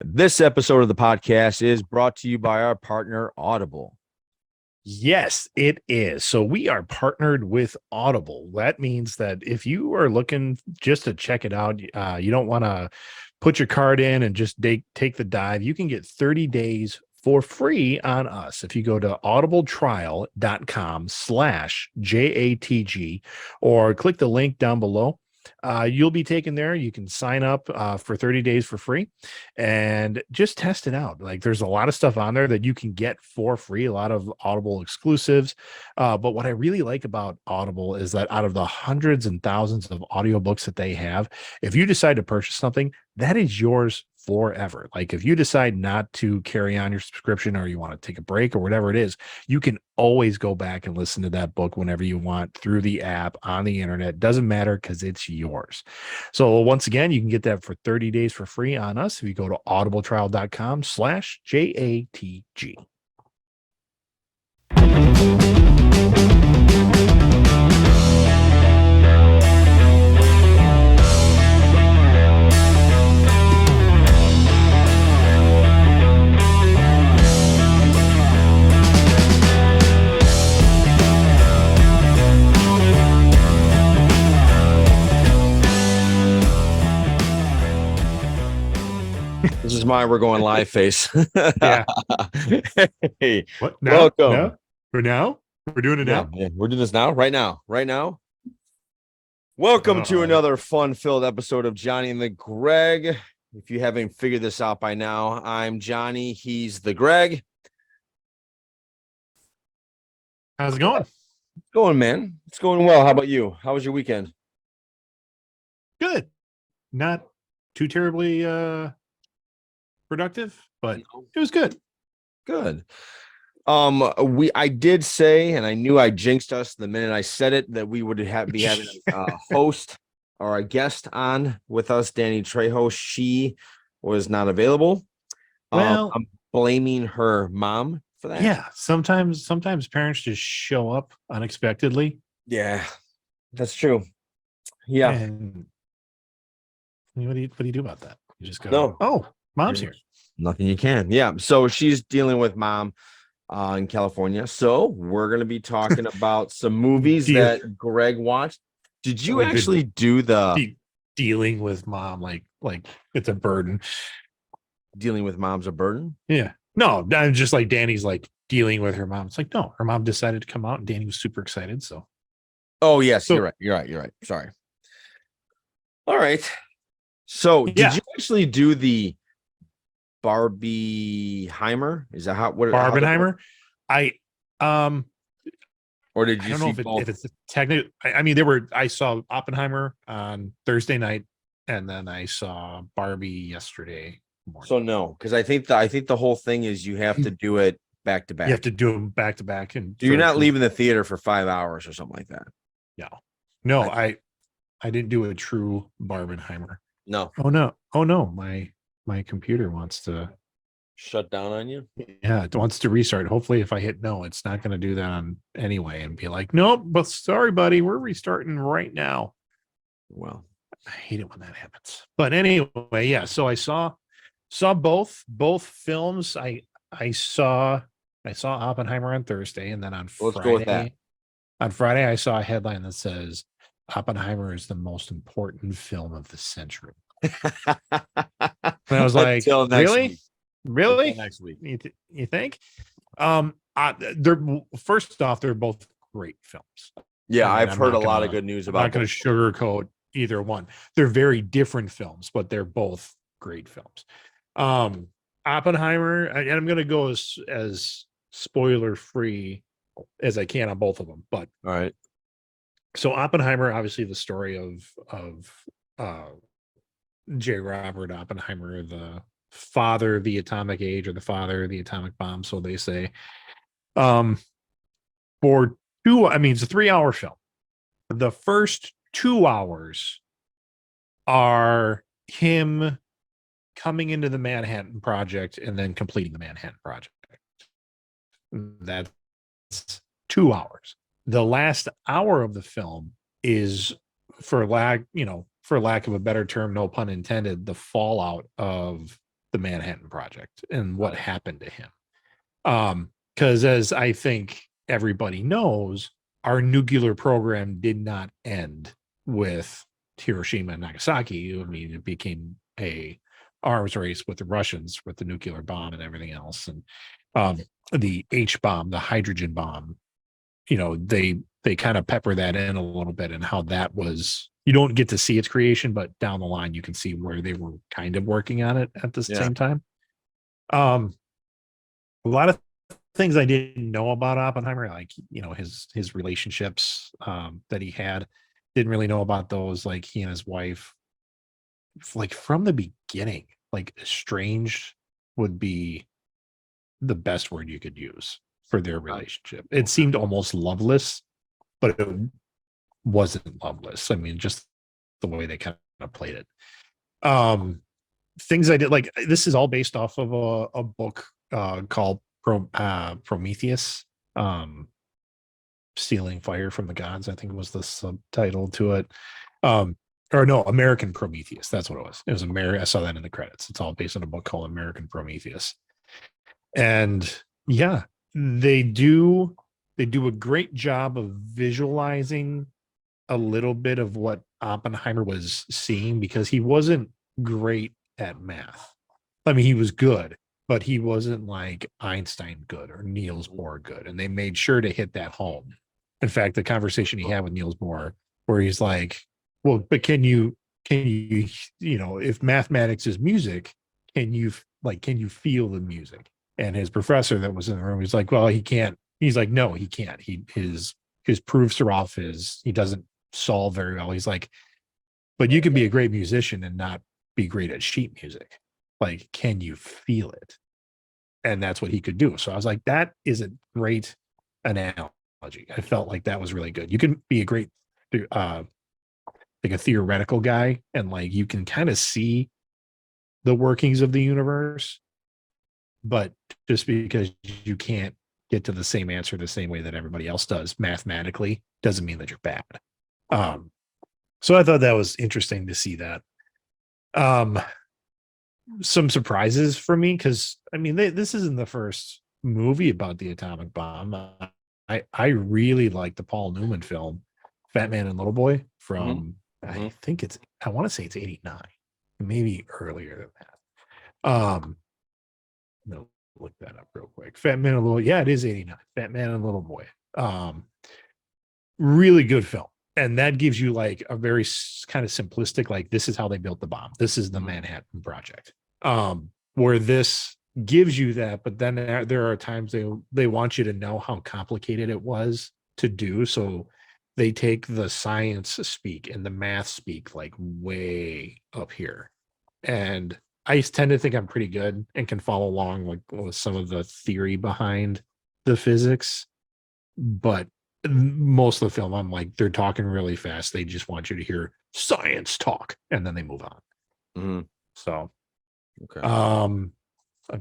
This episode of the podcast is brought to you by our partner, Audible. Yes, it is. So we are partnered with Audible. That means that if you are looking just to check it out, you don't want to put your card in and just take the dive. You can get 30 days for free on us. If you go to audibletrial.com/JATG or click the link down below, you'll be taken there. You can sign up for 30 days for free and just test it out. Like there's a lot of stuff on there that you can get for free, a lot of Audible exclusives. But what I really like about Audible is that out of the hundreds and thousands of audiobooks that they have, if you decide to purchase something, that is yours forever. Like if you decide not to carry on your subscription or you want to take a break or whatever it is, you can always go back and listen to that book whenever you want through the app on the internet. Doesn't matter because it's yours. So once again, you can get that for 30 days for free on us if you go to audibletrial.com/JATG. This is my we're going live face. Yeah. Hey, What? No, welcome. no. For now? We're doing it now? Yeah, we're doing this now, right now. Welcome to another fun-filled episode of Johnny and the Greg. If you haven't figured this out by now, I'm Johnny. He's the Greg. How's it going? It's going, man. It's going well. How about you? How was your weekend? Good. Not too terribly productive, but it was good. Good. I did say, and I knew I jinxed us the minute I said it, that we would be having a host or a guest on with us, Danny Trejo. She was not available. Well, I'm blaming her mom for that. yeah, sometimes parents just show up unexpectedly. Yeah, that's true. Yeah. And what do you do about that? You just go, No. oh, mom's here. Nothing you can. Yeah. So she's dealing with mom in California. So we're going to be talking about some movies that Greg watched. Did you actually do the dealing with mom like it's a burden? Dealing with mom's a burden? Yeah. No, I'm just like Danny's like dealing with her mom. It's like, no, her mom decided to come out and Danny was super excited. So oh yes, you're right. Sorry. All right. So did you actually do the Barbieheimer? Is that how what Barbenheimer? Or did you I don't know if it's technically, I mean, I saw Oppenheimer on Thursday night and then I saw Barbie yesterday morning. So no, because I think the whole thing is you have to do it back to back. You have to do them back to back. And you're not leaving the theater for 5 hours or something like that. No, I didn't do a true Barbenheimer. No. Oh no. My computer wants to shut down on you. Yeah, it wants to restart. Hopefully if I hit no, it's not going to do that on anyway and be like, nope, but sorry, buddy, we're restarting right now. Well, I hate it when that happens. But anyway, yeah. So I saw both films. I saw Oppenheimer on Thursday, and then on Friday, I saw a headline that says Oppenheimer is the most important film of the century. And I was like, really? Next week. You think? They're first off, they're both great films. Yeah, I've heard a lot of good news about. I'm not going to sugarcoat either one. They're very different films, but they're both great films. Oppenheimer, and I'm going to go as spoiler free as I can on both of them. But all right. So Oppenheimer, obviously the story of J. Robert Oppenheimer, the father of the atomic age or the father of the atomic bomb, so they say. For it's a 3-hour film. The first 2 hours are him coming into the Manhattan Project and then completing the Manhattan Project. That's 2 hours. The last hour of the film is, for lack of a better term, no pun intended, the fallout of the Manhattan Project and what happened to him. Because as I think everybody knows, our nuclear program did not end with Hiroshima and Nagasaki. I mean, it became a arms race with the Russians with the nuclear bomb and everything else. And the H bomb, the hydrogen bomb, they kind of pepper that in a little bit, and how that was, you don't get to see its creation, but down the line you can see where they were kind of working on it at the same time. A lot of things I didn't know about Oppenheimer, like his relationships that he had, didn't really know about those. Like he and his wife, like from the beginning, like estranged would be the best word you could use for their relationship. It seemed almost loveless, but it wasn't loveless. I mean, just the way they kind of played it. Things I did, like, this is all based off of a book called Prometheus, Stealing Fire from the Gods, I think was the subtitle to it. Or no, American Prometheus. That's what it was. It was American. I saw that in the credits. It's all based on a book called American Prometheus. And yeah, they do a great job of visualizing a little bit of what Oppenheimer was seeing, because he wasn't great at math. I mean, he was good, but he wasn't like Einstein good or Niels Bohr good. And they made sure to hit that home. In fact, the conversation he had with Niels Bohr, where he's like, well, but can you, if mathematics is music, can you feel the music? And his professor that was in the room, he's like, well, he can't. He's like, no, he can't. His proofs are off. He doesn't solve very well. He's like, but you can be a great musician and not be great at sheet music. Like, can you feel it? And that's what he could do. So I was like, that is a great analogy. I felt like that was really good. You can be a great, like a theoretical guy, and like you can kind of see the workings of the universe, but just because you can't get to the same answer the same way that everybody else does mathematically doesn't mean that you're bad. So I thought that was interesting to see that. Some surprises for me, because I mean, this isn't the first movie about the atomic bomb. I really like the Paul Newman film, Fat Man and Little Boy, from I think I want to say it's 89, maybe earlier than that. No, look that up real quick. Fat Man and Little, yeah, it is 89. Fat Man and Little Boy. Really good film. And that gives you like a very kind of simplistic, like, this is how they built the bomb. This is the Manhattan Project. Where this gives you that, but then there are times they want you to know how complicated it was to do. So they take the science speak and the math speak like way up here. And I tend to think I'm pretty good and can follow along like with some of the theory behind the physics. But most of the film, I'm like, they're talking really fast. They just want you to hear science talk, and then they move on. So, okay. I'm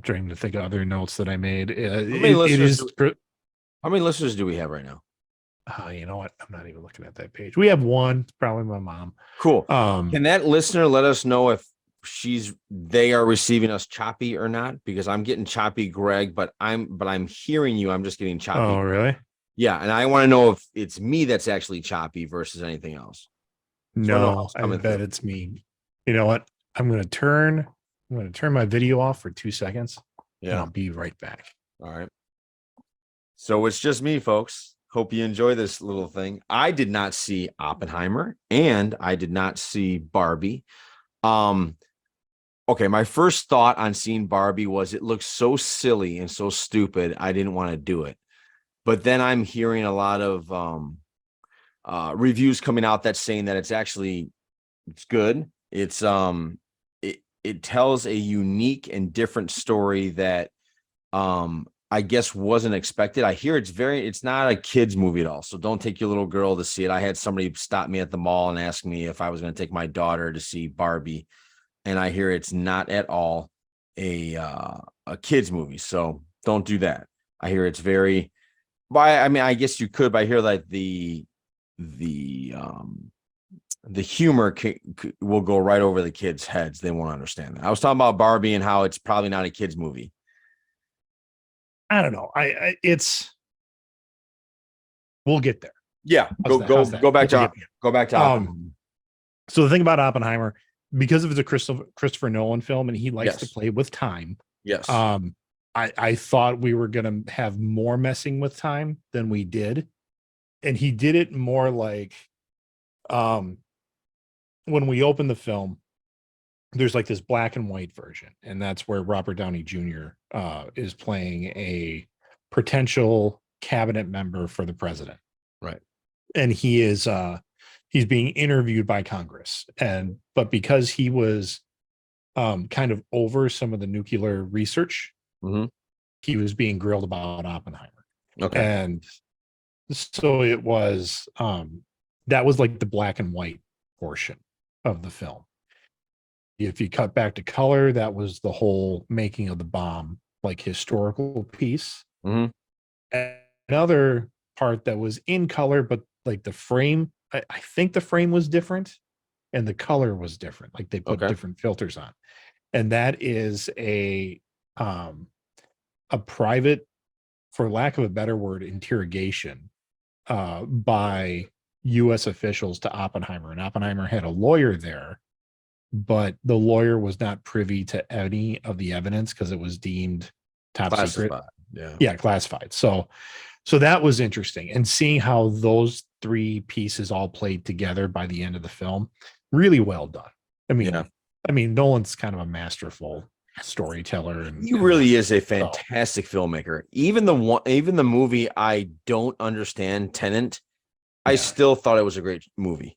trying to think of other notes that I made. How many listeners do we have right now? You know what? I'm not even looking at that page. We have one, probably my mom. Cool. Can that listener let us know if they are receiving us choppy or not? Because I'm getting choppy, Greg, but I'm hearing you. I'm just getting choppy. Oh, really? Yeah, and I want to know if it's me that's actually choppy versus anything else. No, I bet it's me. You know what? I'm going to turn my video off for 2 seconds. Yeah, and I'll be right back. All right. So it's just me, folks. Hope you enjoy this little thing. I did not see Oppenheimer, and I did not see Barbie. Okay, my first thought on seeing Barbie was it looks so silly and so stupid, I didn't want to do it. But then I'm hearing a lot of reviews coming out that's saying that it's good. It's it tells a unique and different story that I guess wasn't expected. I hear it's not a kid's movie at all. So don't take your little girl to see it. I had somebody stop me at the mall and ask me if I was going to take my daughter to see Barbie. And I hear it's not at all a kid's movie. So don't do that. I hear it's very, I mean, I guess you could, but I hear like the the humor will go right over the kids' heads. They won't understand that. I was talking about Barbie and how it's probably not a kid's movie. I don't know. It's we'll get there. Yeah, How's that? go back to Yeah. Oppenheimer. So the thing about Oppenheimer, because of it's a Christopher Nolan film and he likes to Yes. play with time. Yes. I thought we were gonna have more messing with time than we did. And he did it more like when we open the film, there's like this black and white version, and that's where Robert Downey Jr. Is playing a potential cabinet member for the president. Right. And he is he's being interviewed by Congress. But because he was kind of over some of the nuclear research, he was being grilled about Oppenheimer. Okay. And so it was that was like the black and white portion of the film. If you cut back to color, that was the whole making of the bomb, like historical piece. Another part that was in color, but like the frame, I think the frame was different and the color was different. Like they put different filters on. And that is a private, for lack of a better word, interrogation by U.S. officials to Oppenheimer. And Oppenheimer had a lawyer there, but the lawyer was not privy to any of the evidence because it was deemed top secret. Yeah, classified. So that was interesting. And seeing how those three pieces all played together by the end of the film, really well done. I mean, Nolan's kind of a masterful storyteller, and he really is a fantastic filmmaker. Even the movie I don't understand, Tenet, I still thought it was a great movie.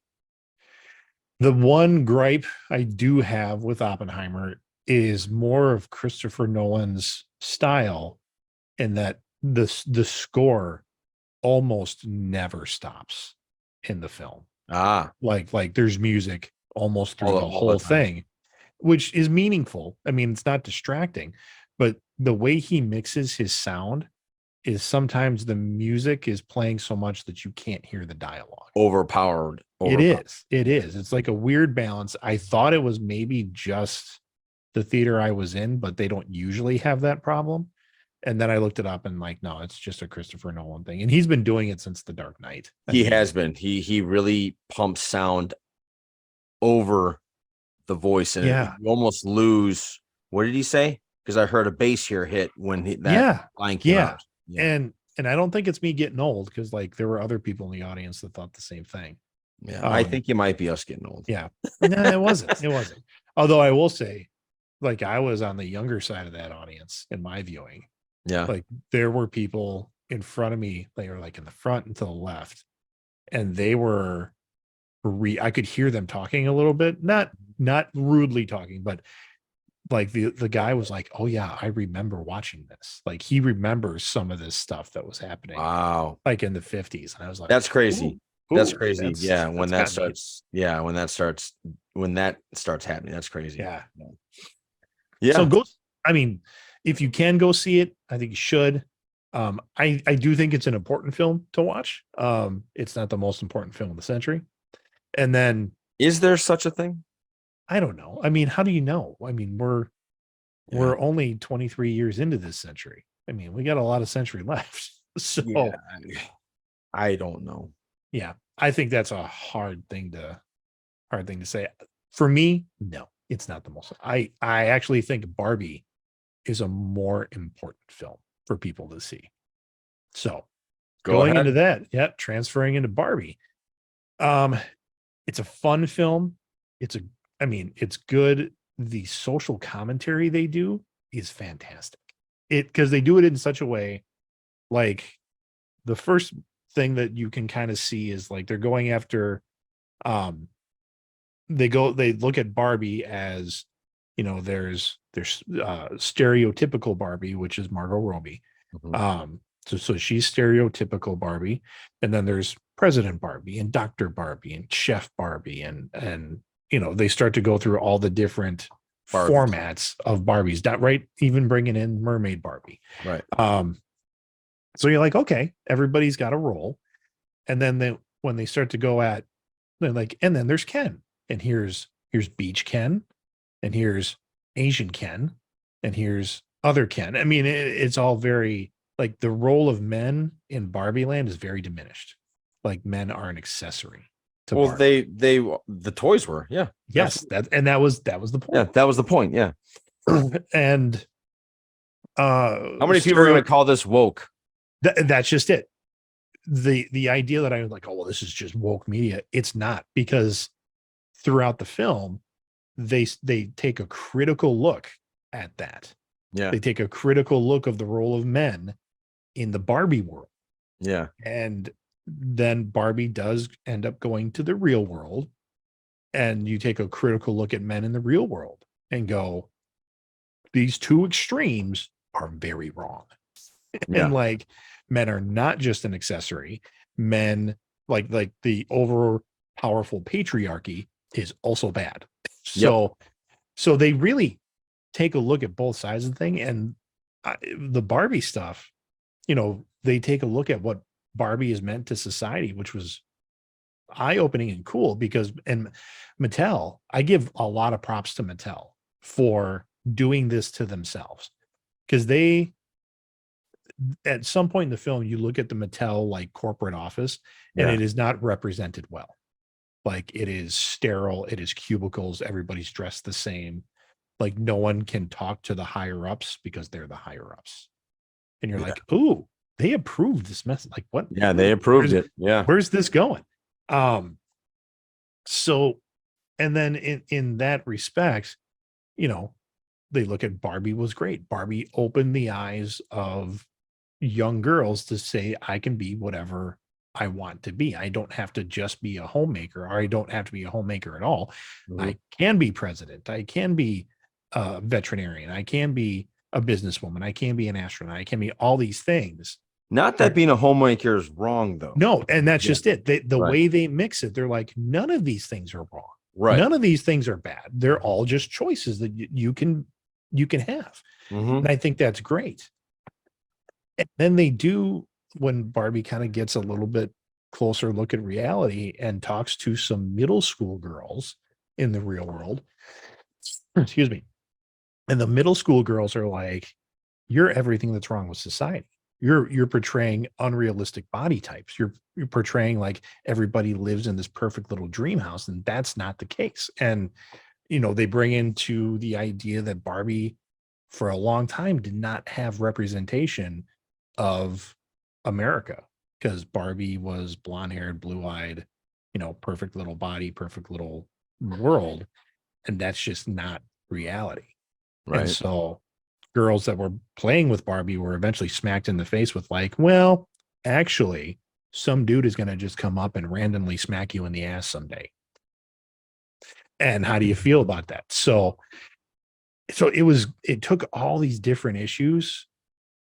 The one gripe I do have with Oppenheimer is more of Christopher Nolan's style, in that the score almost never stops in the film. Like there's music almost through the whole thing, which is meaningful. I mean, it's not distracting, but the way he mixes his sound is sometimes the music is playing so much that you can't hear the dialogue. Overpowered. It is. It's like a weird balance. I thought it was maybe just the theater I was in, but they don't usually have that problem. And then I looked it up and like, no, it's just a Christopher Nolan thing. And he's been doing it since The Dark Knight. He has been. He really pumps sound over the voice, and you almost lose. What did he say? Because I heard a bass here hit when that line came out. And I don't think it's me getting old, because like there were other people in the audience that thought the same thing. Yeah, I think it might be us getting old. Yeah, no, it wasn't. It wasn't. Although I will say, like, I was on the younger side of that audience in my viewing. Yeah, like there were people in front of me. They were like in the front and to the left, and they were. I could hear them talking a little bit, not rudely talking, but like the guy was like, "Oh yeah, I remember watching this." Like he remembers some of this stuff that was happening. Wow, like in the 50s, and I was like, "That's crazy." That's crazy. When that starts happening, that's crazy. Yeah. Yeah. So go. I mean, if you can go see it, I think you should. I do think it's an important film to watch. It's not the most important film of the century. And then, is there such a thing? I don't know. I mean, how do you know? I mean, we're only 23 years into this century. I mean, we got a lot of century left. So I don't know. Yeah, I think that's a hard thing to say. For me, no, it's not the most. I actually think Barbie is a more important film for people to see. So going into that, transferring into Barbie. It's a fun film. It's good. The social commentary they do is fantastic. Because they do it in such a way, like the first thing that you can kind of see is like they're going after they look at Barbie as, there's stereotypical Barbie, which is Margot Robbie. So she's stereotypical Barbie, and then there's President Barbie and Dr. Barbie and Chef Barbie, and they start to go through all the different formats of Barbies, right? Even bringing in Mermaid Barbie, right? So you're like, okay, everybody's got a role. And then when they start to go at They're like, and then there's Ken, and here's Beach Ken, and here's Asian Ken, and here's other Ken. I mean, it's all very like the role of men in Barbie Land is very diminished. Like men are an accessory to Well, Barbie. the toys were, yeah. Yes, that was the Yeah, point. that was the point. Yeah. And How many people are going to call this woke? that's just it. The idea that I was like, oh well, this is just woke media. It's not, because throughout the film, they take a critical look at that. Yeah. They take a critical look of the role of men in the Barbie world. Yeah. And then Barbie does end up going to the real world. And you take a critical look at men in the real world and go, these two extremes are very wrong. Yeah. And like, men are not just an accessory. Men, like the over powerful patriarchy is also bad. So they really take a look at both sides of the thing. And the Barbie stuff, they take a look at what Barbie is meant to society, which was eye-opening and cool. Because, and Mattel, I give a lot of props to Mattel for doing this to themselves, because they, at some point in the film, you look at the Mattel like corporate office, and Yeah. it is not represented well. Like, it is sterile, it is cubicles, everybody's dressed the same. Like, no one can talk to the higher ups because they're the higher ups. And you're Yeah. like, ooh, they approved this mess. Like, what? Yeah, they approved it. Yeah. Where's this going? So, and then in that respect, they look at Barbie was great. Barbie opened the eyes of young girls to say, I can be whatever I want to be. I don't have to just be a homemaker, or I don't have to be a homemaker at all. Mhm. I can be president. I can be a veterinarian. I can be a businesswoman. I can be an astronaut. I can be all these things. Not that being a homemaker is wrong, though. No, and that's Yeah. just it. The Right. way they mix it, they're like, none of these things are wrong. Right. None of these things are bad. They're all just choices that you can have. Mhm. And I think that's great. And then they do, when Barbie kind of gets a little bit closer look at reality and talks to some middle school girls in the real world. Excuse me. And the middle school girls are like, you're everything that's wrong with society. You're portraying unrealistic body types. You're portraying like everybody lives in this perfect little dream house, and that's not the case. And they bring into the idea that Barbie for a long time did not have representation of America, because Barbie was blonde-haired, blue-eyed, perfect little body, perfect little world, and that's just not reality. Right. And so girls that were playing with Barbie were eventually smacked in the face with like, well, actually, some dude is going to just come up and randomly smack you in the ass someday. And how do you feel about that? So it took all these different issues,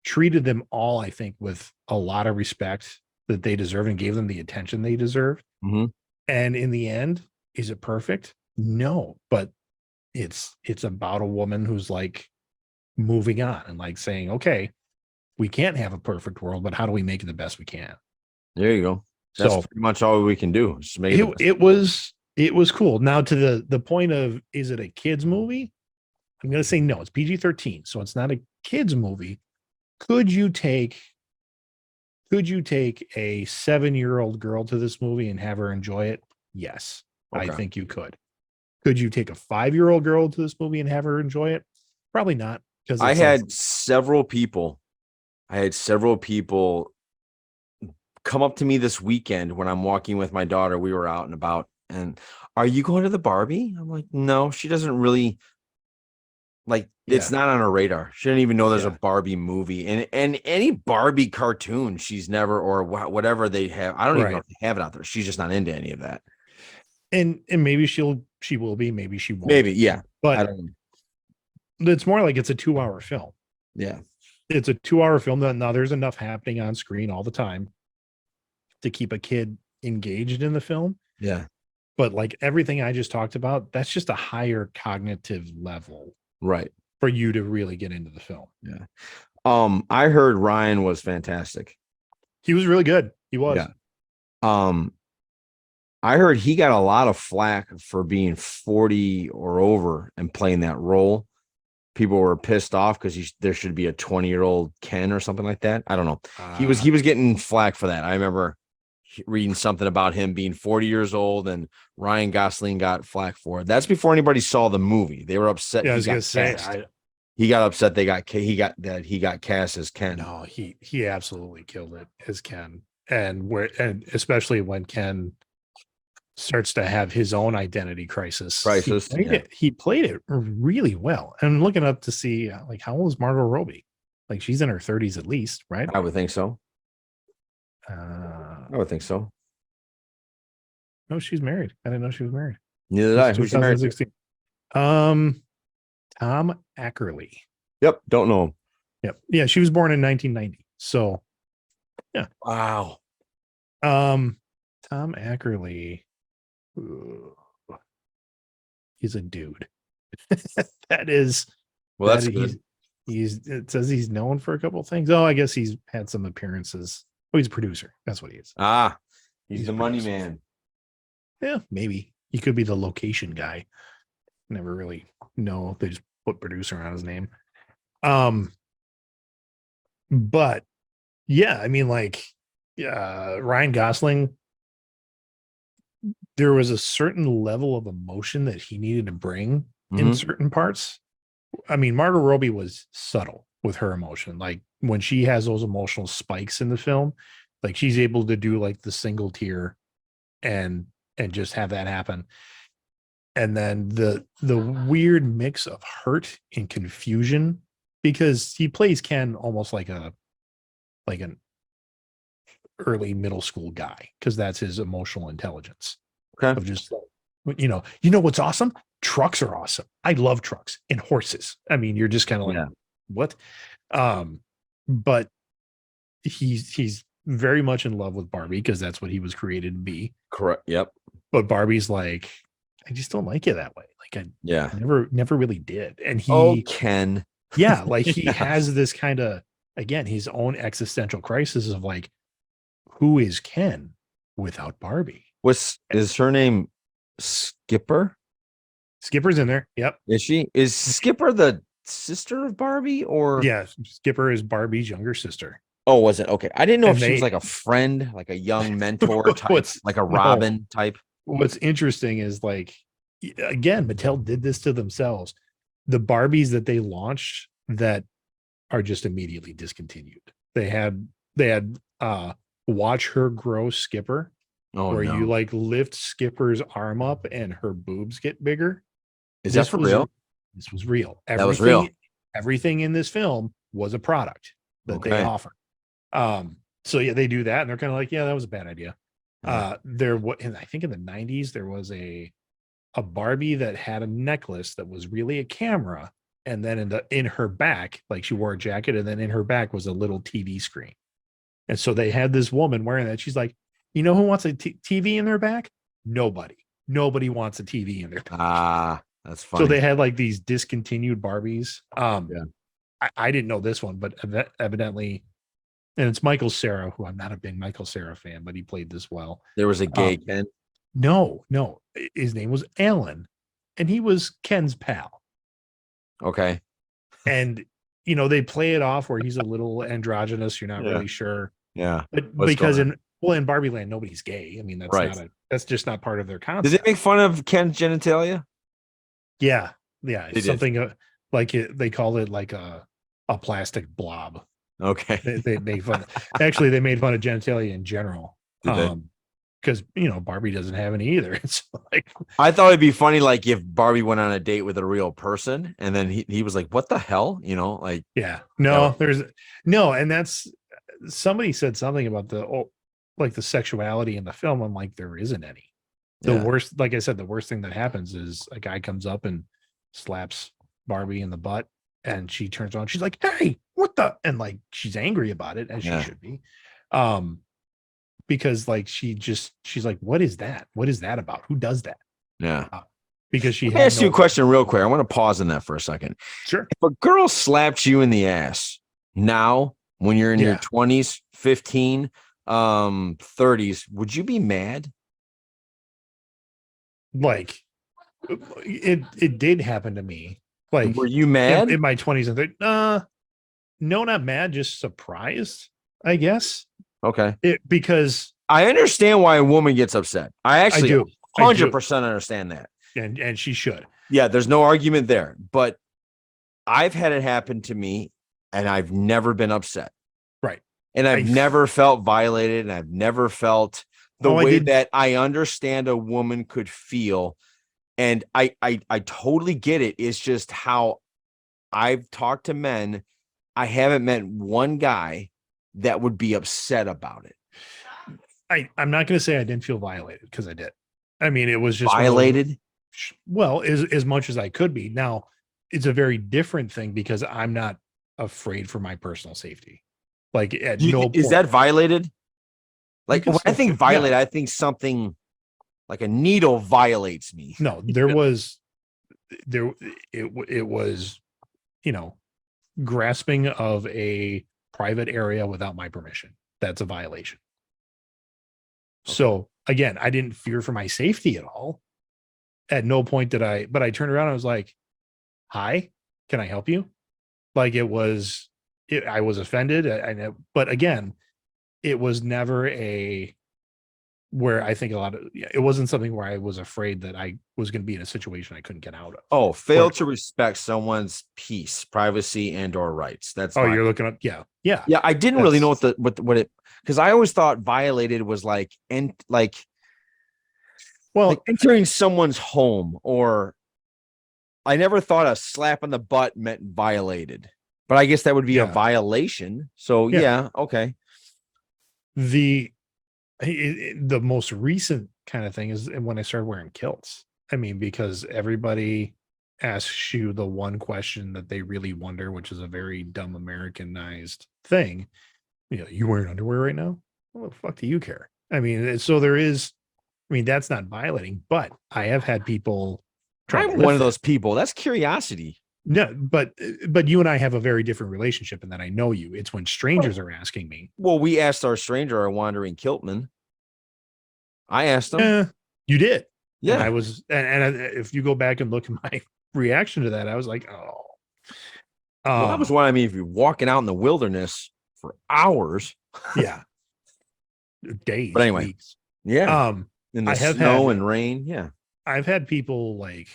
treated them all, I think, with a lot of respect that they deserve, and gave them the attention they deserve. Mhm. And in the end, is it perfect? No, but it's about a woman who's like moving on and like saying, okay, we can't have a perfect world, but how do we make it the best we can? There you go. That's So pretty much all we can do. Just make it. it was cool. Now, to the point of, is it a kids movie? I'm going to say no. It's PG-13, so it's not a kids movie. Could you take a 7-year-old girl to this movie and have her enjoy it? Yes, I Okay. think you could. Could you take a 5-year-old girl to this movie and have her enjoy it? Probably not, because I had several people come up to me this weekend when I'm walking with my daughter. We were out and about, and are you going to the Barbie? I'm like, no, she doesn't really like. It's not on her radar. She didn't even know there's a Barbie movie, and any Barbie cartoon she's never, or whatever they have. I don't even know if they have it out there. She's just not into any of that. And maybe she will be, maybe she won't. Maybe, yeah. But I don't know. It's more like it's a 2-hour film. Yeah. It's a 2-hour film that now there's enough happening on screen all the time to keep a kid engaged in the film. Yeah. But like everything I just talked about, that's just a higher cognitive level, Right, for you to really get into the film. Yeah. I heard Ryan was fantastic. He was really good. He was. Yeah. I heard he got a lot of flack for being 40 or over and playing that role. People were pissed off because there should be a 20-year-old Ken or something like that. I don't know. He was getting flack for that. I remember reading something about him being 40 years old, and Ryan Gosling got flack for it. That's before anybody saw the movie. They were upset. Yeah, I He was got gonna say, cast. He got upset. He got cast as Ken. no, he absolutely killed it as Ken, and especially when Ken starts to have his own identity crisis. Crisis. Yeah. He played it really well. And I'm looking up to see like how old is Margot Robbie? Like she's in her 30s at least, right? I would think so. Uh, I would think so. no, she's married. I didn't know she was married. Neither did I. Who's she married to? 2016. Tom Ackerley. Yep. Don't know him. Yep. Yeah, she was born in 1990. So yeah. Wow. Tom Ackerley. Ooh, he's a dude. That is Well, that's good. It says he's known for a couple of things. Oh, I guess he's had some appearances. Oh, he's a producer. That's what he is. He's the money man. Yeah, maybe he could be the location guy. Never really know. They just put producer on his name. But yeah, I mean, like, Ryan Gosling, there was a certain level of emotion that he needed to bring in certain parts. I mean, Margot Robbie was subtle with her emotion. Like when she has those emotional spikes in the film, like she's able to do like the single tear and just have that happen. And then the weird mix of hurt and confusion, because he plays Ken almost like an early middle school guy, because that's his emotional intelligence. Okay. Of just, you know what's awesome? Trucks are awesome. I love trucks and horses. I mean, you're just kind of like, what? But he's very much in love with Barbie because that's what he was created to be. Correct. Yep. But Barbie's like, I just don't like you that way. Like I never really did. And Ken. Yeah, like he has this kind of, again, his own existential crisis of like, who is Ken without Barbie? Is her name Skipper? Skipper's in there. Yep. Is she? Is Skipper the sister of Barbie, or? Yeah, Skipper is Barbie's younger sister. Oh, was it? Okay. I didn't know if she was like a friend, like a young mentor type, like a Robin type. What's interesting is, like, again, Mattel did this to themselves. The Barbies that they launched that are just immediately discontinued. They had Watch Her Grow Skipper, where you like lift Skipper's arm up and her boobs get bigger. Is that for real? This was real. That was real. Everything in this film was a product that they offered. So yeah, they do that, and they're kind of like, yeah, that was a bad idea. And I think in the 90s there was a Barbie that had a necklace that was really a camera, and then in her back, like she wore a jacket, and then in her back was a little TV screen. And so they had this woman wearing that. She's like, you know who wants a TV in their back? Nobody wants a TV in their back. That's funny. So they had like these discontinued Barbies. I didn't know this one, but evidently, and it's Michael Cera, who I'm not a big Michael Cera fan, but he played this well. There was a gay Ken. No, his name was Alan, and he was Ken's pal. Okay. And they play it off where he's a little androgynous. You're not really sure. Yeah. But because in Barbie Land, nobody's gay. I mean, that's just not part of their concept. Did they make fun of Ken's genitalia? Yeah. It's something like they called it like a plastic blob. Okay. They made fun. Actually, they made fun of genitalia in general. Because Barbie doesn't have any either. It's like, I thought it'd be funny, like if Barbie went on a date with a real person, and then he was like, "What the hell?" Like, yeah, no, there's no, and that's, somebody said something about the sexuality in the film. I'm like, there isn't any. The worst, like I said, the worst thing that happens is a guy comes up and slaps Barbie in the butt, and she turns on. She's like, "Hey, what the?" And like she's angry about it, as she should be. Because like she's like, what is that? What is that about? Who does that? Yeah. Because she. Let me ask you a question real quick. I want to pause on that for a second. Sure. If a girl slapped you in the ass now, when you're in your 20s, 15, 30s, would you be mad? Like it did happen to me. Like Were you mad? in my 20s and 30s. No, not mad, just surprised, I guess. Okay. Because I understand why a woman gets upset. I actually I 100% understand that. And she should. Yeah, there's no argument there. But I've had it happen to me and I've never been upset. Right. And I've never felt violated, and I've never felt the way that I understand a woman could feel. And I totally get it. It's just how I've talked to men. I haven't met one guy that would be upset about it. I'm not going to say I didn't feel violated, because I did. I mean, it was just violated. Well, as much as I could be. Now, it's a very different thing because I'm not afraid for my personal safety. Like at no point. Is that violated? Like when I think violate, I think something like a needle violates me. No, it was, grasping of a private area without my permission. That's a violation. Okay. So again, I didn't fear for my safety at all. At no point did I, but I turned around and I was like, hi, can I help you? Like I was offended. But again, it was never where I think it wasn't something where I was afraid that I was going to be in a situation I couldn't get out of. Oh, fail to respect someone's peace, privacy, and or rights. That's you're looking up. Yeah. I didn't really know what it, because I always thought violated was like entering someone's home, or I never thought a slap on the butt meant violated, but I guess that would be a violation. So yeah okay. The most recent kind of thing is when I started wearing kilts. I mean, because everybody asks you the one question that they really wonder, which is a very dumb Americanized thing. You wearing underwear right now? What the fuck do you care? I mean, so there is, that's not violating, but I have had people I'm one of those people. That's curiosity. No, but you and I have a very different relationship in that I know you. It's when strangers are asking me. Well, we asked our stranger, our wandering kiltman. I asked him. You did. Yeah. And I was, and if you go back and look at my reaction to that, I was like, oh. Well, that was what I mean. If you're walking out in the wilderness for hours. Yeah. Days. But anyway. Weeks. Yeah. In the snow and rain. Yeah. I've had people like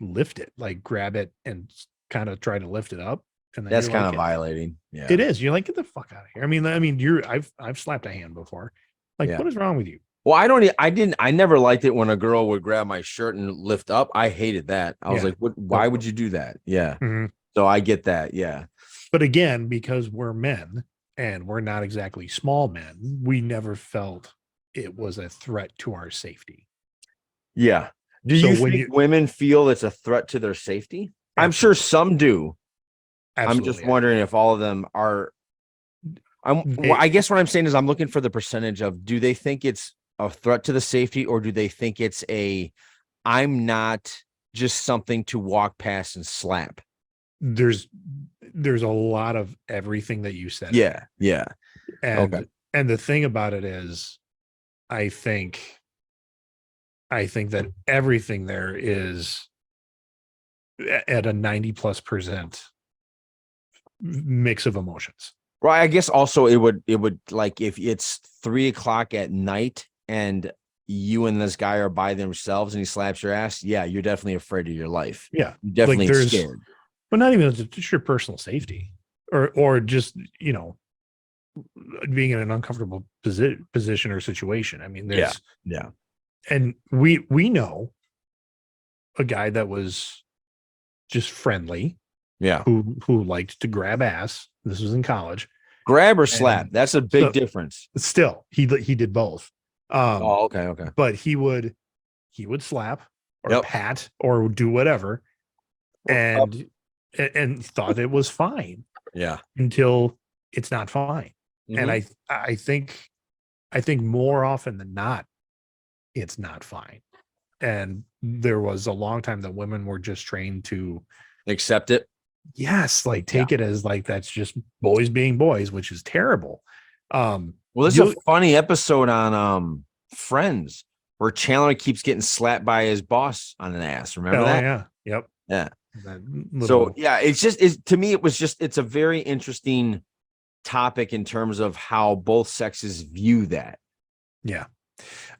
lift it, like grab it and kind of try to lift it up. And then that's kind of violating. Yeah. It is. You're like, get the fuck out of here. I mean, I've slapped a hand before. Like, what is wrong with you? Well, I never liked it when a girl would grab my shirt and lift up. I hated that. I was like, why would you do that? Yeah. Mm-hmm. So I get that. Yeah. But again, because we're men and we're not exactly small men, we never felt it was a threat to our safety. Yeah. Do you think women feel it's a threat to their safety? Absolutely. I'm sure some do. Absolutely. I'm just wondering if all of them are. I guess what I'm saying is I'm looking for the percentage of, do they think it's a threat to the safety, or do they think it's I'm not just something to walk past and slap? There's a lot of everything that you said. Yeah. Yeah. And the thing about it is, I think that everything there is at a 90+% mix of emotions. Well, I guess also it would like, if it's 3:00 at night and you and this guy are by themselves and he slaps your ass. Yeah. You're definitely afraid of your life. Yeah. You're definitely scared. But not even just your personal safety or just, being in an uncomfortable position or situation. I mean, there's, yeah. And we know a guy that was just friendly. Yeah. Who liked to grab ass. This was in college. Grab or slap. That's a big difference. Still, he did both. Okay. But he would slap or pat or do whatever, and thought it was fine. Yeah. Until it's not fine. Mm-hmm. And I think more often than not, it's not fine. And there was a long time that women were just trained to accept it. Yes, like take it as like that's just boys being boys, which is terrible. Well, this is a funny episode on Friends where Chandler keeps getting slapped by his boss on an ass. Remember Oh that? yeah, yep. Yeah. That So little, yeah, it's to me, it's a very interesting topic in terms of how both sexes view that. yeah.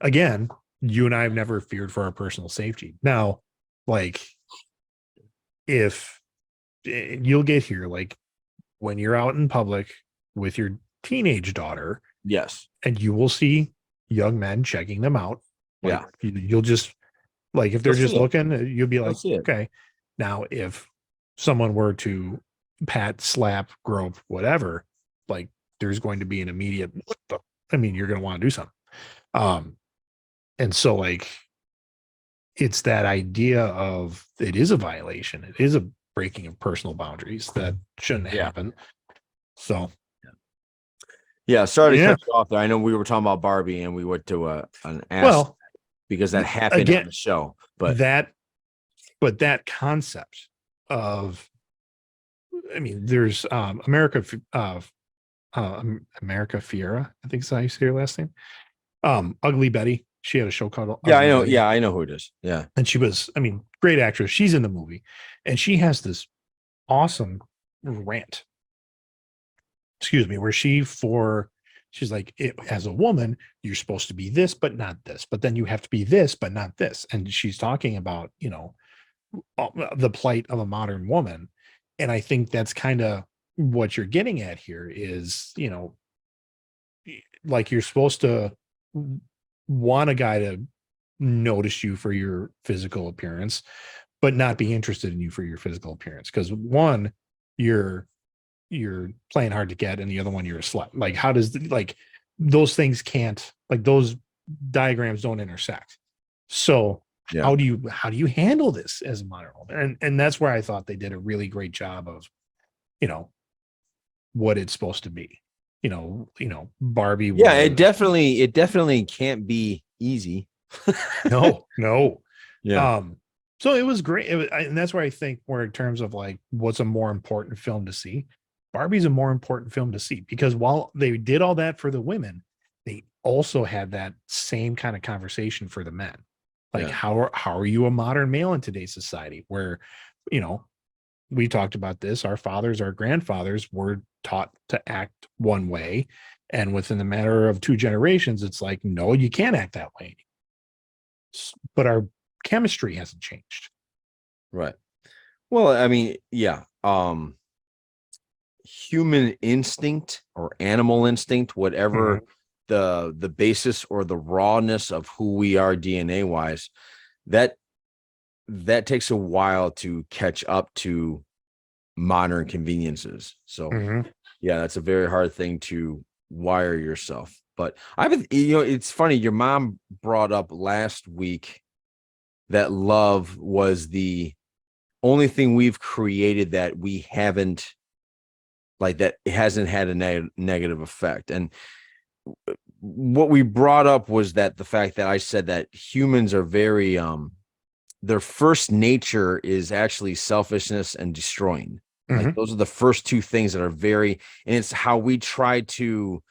Again, you and I have never feared for our personal safety. Now, like, if you'll get here, like when you're out in public with your teenage daughter, Yes. and you will see young men checking them out. Like Yeah. you'll just like if they're You'll see just it. looking, you'll be You'll like, see it. okay. Now, if someone were to pat, slap, grope, whatever, like there's going to be an immediate. I mean, you're going to want to do something. Um, and so like it's that idea of it is a violation. It is a breaking of personal boundaries that shouldn't Yeah. happen. So Yeah. Sorry to yeah. cut you off there. I know we were talking about Barbie and we went to an ass Well, because that happened again, on the show. But that concept of, I mean, there's America Fiera, I think is how you say her last name. Ugly Betty. She had a show called yeah, I Ugly know. Betty. Yeah, I know who it is. Yeah. And she was, I mean, great actress. She's in the movie. And she has this awesome rant, excuse me, where she's like, as a woman, you're supposed to be this, but not this. But then you have to be this, but not this. And she's talking about, the plight of a modern woman. And I think that's kind of what you're getting at here is, like you're supposed to want a guy to notice you for your physical appearance, but not be interested in you for your physical appearance. Because one, you're playing hard to get, and the other one you're a slut. Like, how does like those things can't, like those diagrams don't intersect. So Yeah. how do you handle this as a modern woman? And that's where I thought they did a really great job of, what it's supposed to be. Barbie Yeah, was it definitely can't be easy. no. Yeah. So it was great. And that's where I think where in terms of like what's a more important film to see, Barbie's a more important film to see because while they did all that for the women, they also had that same kind of conversation for the men. Like Yeah. how are you a modern male in today's society where, we talked about this, our fathers, our grandfathers were taught to act one way. And within the matter of 2 generations, it's like, no, you can't act that way. But our chemistry hasn't changed. Right. Well, I mean, yeah. Human instinct or animal instinct, whatever the basis or the rawness of who we are DNA wise, that takes a while to catch up to modern conveniences. So yeah, that's a very hard thing to wire yourself. But I've been, it's funny. Your mom brought up last week that love was the only thing we've created that we haven't, like, that it hasn't had a negative effect. And what we brought up was that the fact that I said that humans are very, their first nature is actually selfishness and destroying. Like those are the first two things that are very, and it's how we try to,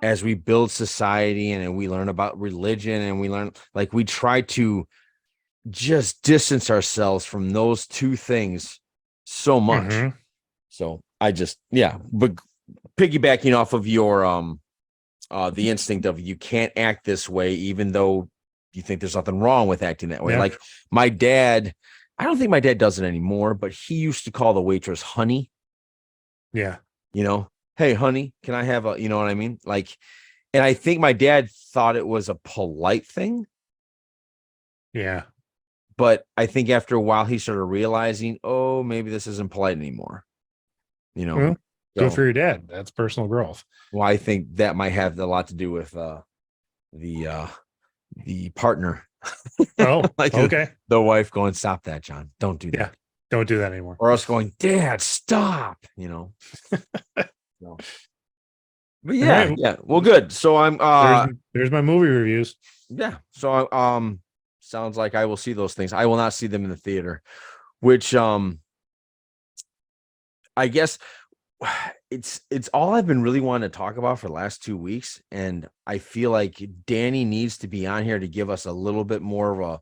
as we build society and we learn about religion and we learn, like, we try to just distance ourselves from those two things so much. So I just, yeah, but piggybacking off of your, the instinct of you can't act this way, even though you think there's nothing wrong with acting that way. Yeah. Like my dad, I don't think my dad does it anymore, but he used to call the waitress honey. Yeah. Hey, honey, can I have a, you know what I mean? Like, and I think my dad thought it was a polite thing. Yeah. But I think after a while, he started realizing, oh, maybe this isn't polite anymore. Well, good for your dad. That's personal growth. Well, I think that might have a lot to do with the partner. Oh, Like okay. the wife going, stop that, John. Don't do that. Yeah. Don't do that anymore. Or else going, Dad, stop. So. But yeah, Right. yeah. Well, good. So I'm there's my movie reviews. yeah. So sounds like I will see those things. I will not see them in the theater, which I guess it's all I've been really wanting to talk about for the last 2 weeks, and I feel like Danny needs to be on here to give us a little bit more of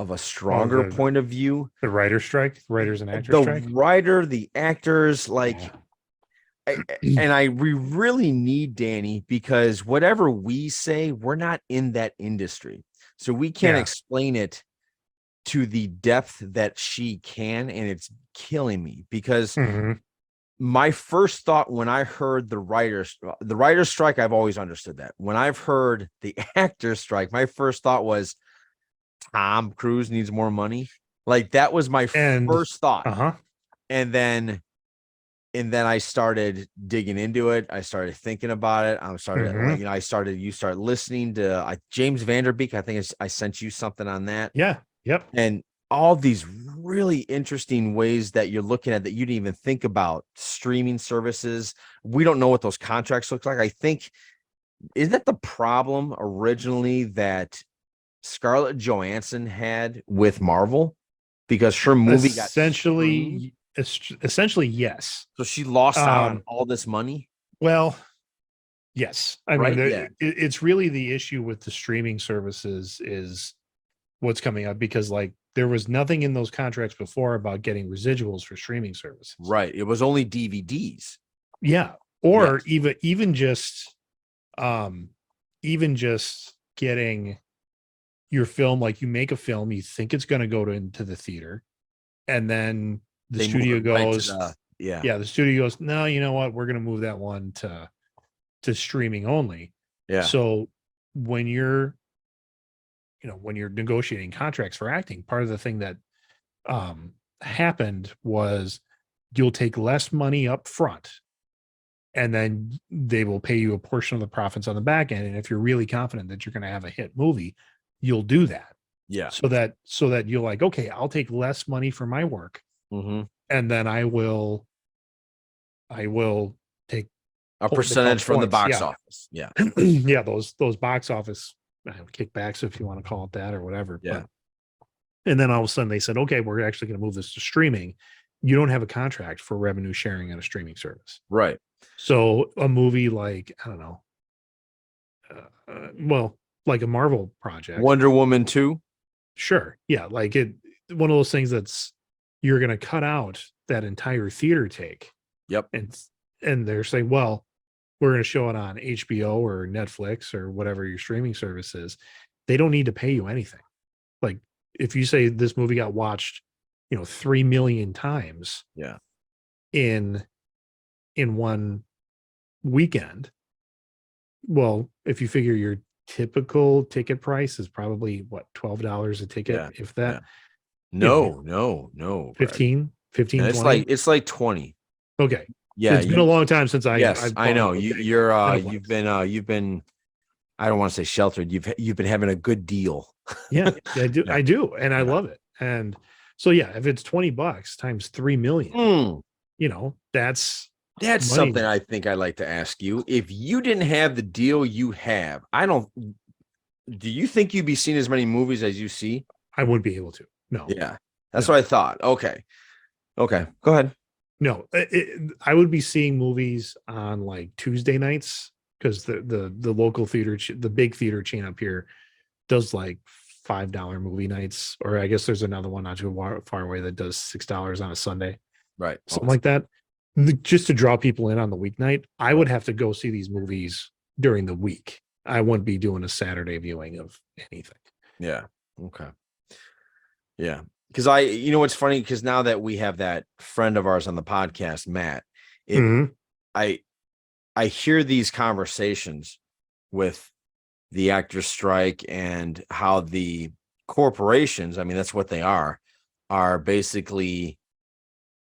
a Oh, stronger point of view. the writer strike, the writers and actors The strike. writer, the actors, like, Yeah. we really need Danny, because whatever we say, we're not in that industry, so we can't Yeah. explain it to the depth that she can, and it's killing me because Mhm. my first thought when I heard the writer's strike, I've always understood that. When I've heard the actor's strike, my first thought was Tom Cruise needs more money. Like, that was my And first thought. uh-huh. And then I started digging into it. I started thinking about it. I started like, Mhm. you start listening to James Vanderbeek. I think I sent you something on that. Yeah. Yep. And all these really interesting ways that you're looking at that you didn't even think about. Streaming services, we don't know what those contracts look like. I think, isn't that the problem originally that Scarlett Johansson had with Marvel, because her movie got screened, Essentially, yes. so she lost out on Um, all this money, well, yes. I mean, right? Yeah, it's really the issue with the streaming services is what's coming up, because like there was nothing in those contracts before about getting residuals for streaming services. right. It was only DVDs. Yeah. Yes, Or um even just getting your film, like you make a film, you think it's going to go into the theater, and then the they moved studio it right to goes, the, yeah, yeah, the studio goes, no, you know what, we're going to move that one to streaming only. yeah. So when you're, when you're negotiating contracts for acting, part of the thing that happened was you'll take less money up front, and then they will pay you a portion of the profits on the back end. And if you're really confident that you're going to have a hit movie, you'll do that. Yeah. So that you're like, okay, I'll take less money for my work, Mm-hmm. and then I will take A they call percentage it from the points. box Yeah. office. Yeah. Yeah, those box office kickbacks, if you want to call it that or whatever. Yeah. But and then all of a sudden they said, okay, we're actually going to move this to streaming. You don't have a contract for revenue sharing on a streaming service. Right. So a movie like, I don't know, well, like a Marvel project, Wonder Woman 2. sure, yeah, like one of those things that's you're going to cut out that entire theater take, Yep. and they're saying, well, we're going to show it on HBO or Netflix or whatever your streaming service is. They don't need to pay you anything. Like if you say this movie got watched, 3 million times Yeah. in one weekend, well, if you figure your typical ticket price is probably what, $12 a ticket, Yeah. if that, Yeah. No, Brad. 15, And 20. it's like 20. Okay. Yeah. It's been a long time since yes, I've I know. bought a ticket You're for you've been, I don't want to say sheltered. You've been having a good deal. Yeah, I do. Yeah. I do. And I Yeah. love it. And so, yeah, if it's $20 times 3 million, Mm, that's that's money. something I think I'd like to ask you. If you didn't have the deal you have, do you think you'd be seeing as many movies as you see? I wouldn't be able to. No, Yeah. That's no, what I thought. Okay. Okay. Go ahead. no. I would be seeing movies on like Tuesday nights, because the local theater, the big theater chain up here does like $5 movie nights, or I guess there's another one not too far away that does $6 on a Sunday, Right. something like that. Just to draw people in on the weeknight, I would have to go see these movies during the week. I wouldn't be doing a Saturday viewing of anything. Yeah. Okay. Yeah. Because what's funny, because now that we have that friend of ours on the podcast, Matt, it Mhm. I hear these conversations with the actors strike and how the corporations, I mean, that's what they are basically,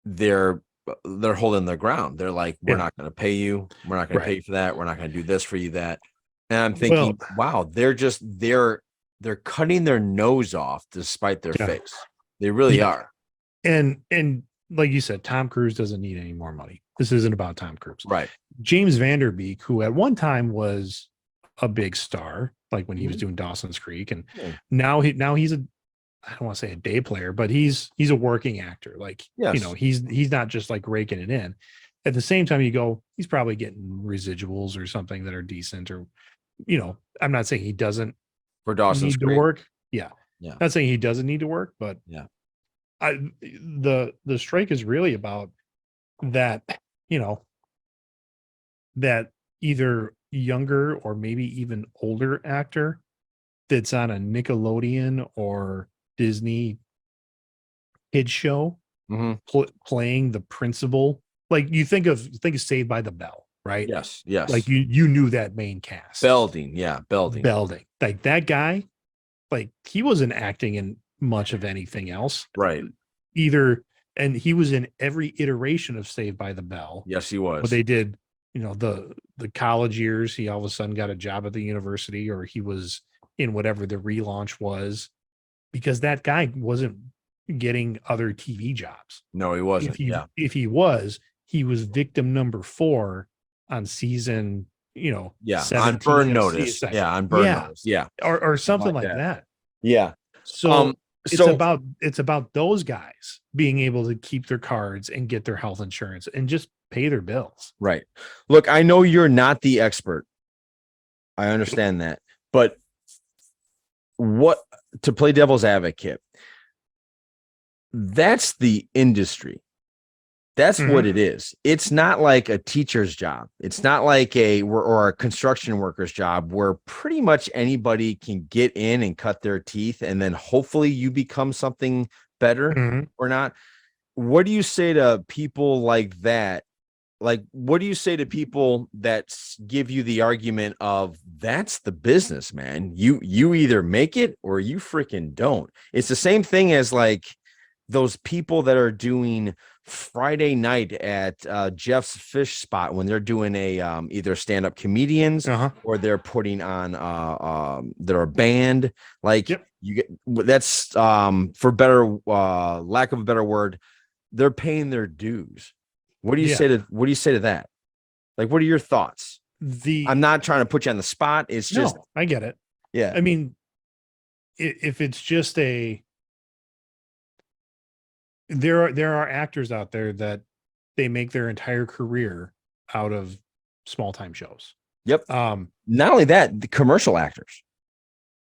they're holding their ground. They're like, we're Yeah. not going to pay you. We're not going to pay Right. you for that. We're not going to do this for you, that. And I'm Well, thinking, wow, they're cutting their nose off despite their yeah. face. They really Yeah. are. And like you said, Tom Cruise doesn't need any more money. This isn't about Tom Cruise. Right. James Vanderbeek, who at one time was a big star, like when he was Mhm. doing Dawson's Creek, and Yeah. now he's I don't want to say a day player, but he's a working actor. Like, Yes. he's not just like raking it in. At the same time, you go, he's probably getting residuals or something that are decent, or, I'm not saying he doesn't For Dawson's need to Creek. work. Yeah. Yeah. Not saying he doesn't need to work, but Yeah. the strike is really about that, that either younger or maybe even older actor that's on a Nickelodeon or Disney kids show Mm-hmm. playing the principal. Like you think of Saved by the Bell, right? Yes. Yes. Like you knew that main cast. Belding. Yeah. Belding. Belding. Like that guy, like he wasn't acting in much of anything else. Right. Either, and he was in every iteration of Saved by the Bell. Yes, he was. But they did, the college years, he all of a sudden got a job at the university, or he was in whatever the relaunch was, because that guy wasn't getting other TV jobs. No, he wasn't. If he was, he was victim number 4 on season, Yeah. 17 On Burn of Notice. CSI. Yeah. On Burn Yeah. Notice. Yeah. Or something like like that. Yeah. So it's so about those guys being able to keep their cards and get their health insurance and just pay their bills. right. Look, I know you're not the expert. I understand that. But to play devil's advocate, that's the industry. That's what it is. It's not like a teacher's job. It's not like or a construction worker's job where pretty much anybody can get in and cut their teeth, and then hopefully you become something better or not. What do you say to people like that? Like, what do you say to people that give you the argument of that's the business, man? You either make it or you freaking don't. It's the same thing as like those people that are doing Friday night at Jeff's Fish Spot when they're doing a either stand-up comedians or they're putting on they're a band. Like you get that's for better lack of a better word, they're paying their dues. What do you say to that? Like, what are your thoughts? I'm not trying to put you on the spot. It's just I get it. Yeah. I mean, if it's just there are actors out there that they make their entire career out of small time shows. Yep. Not only that, the commercial actors.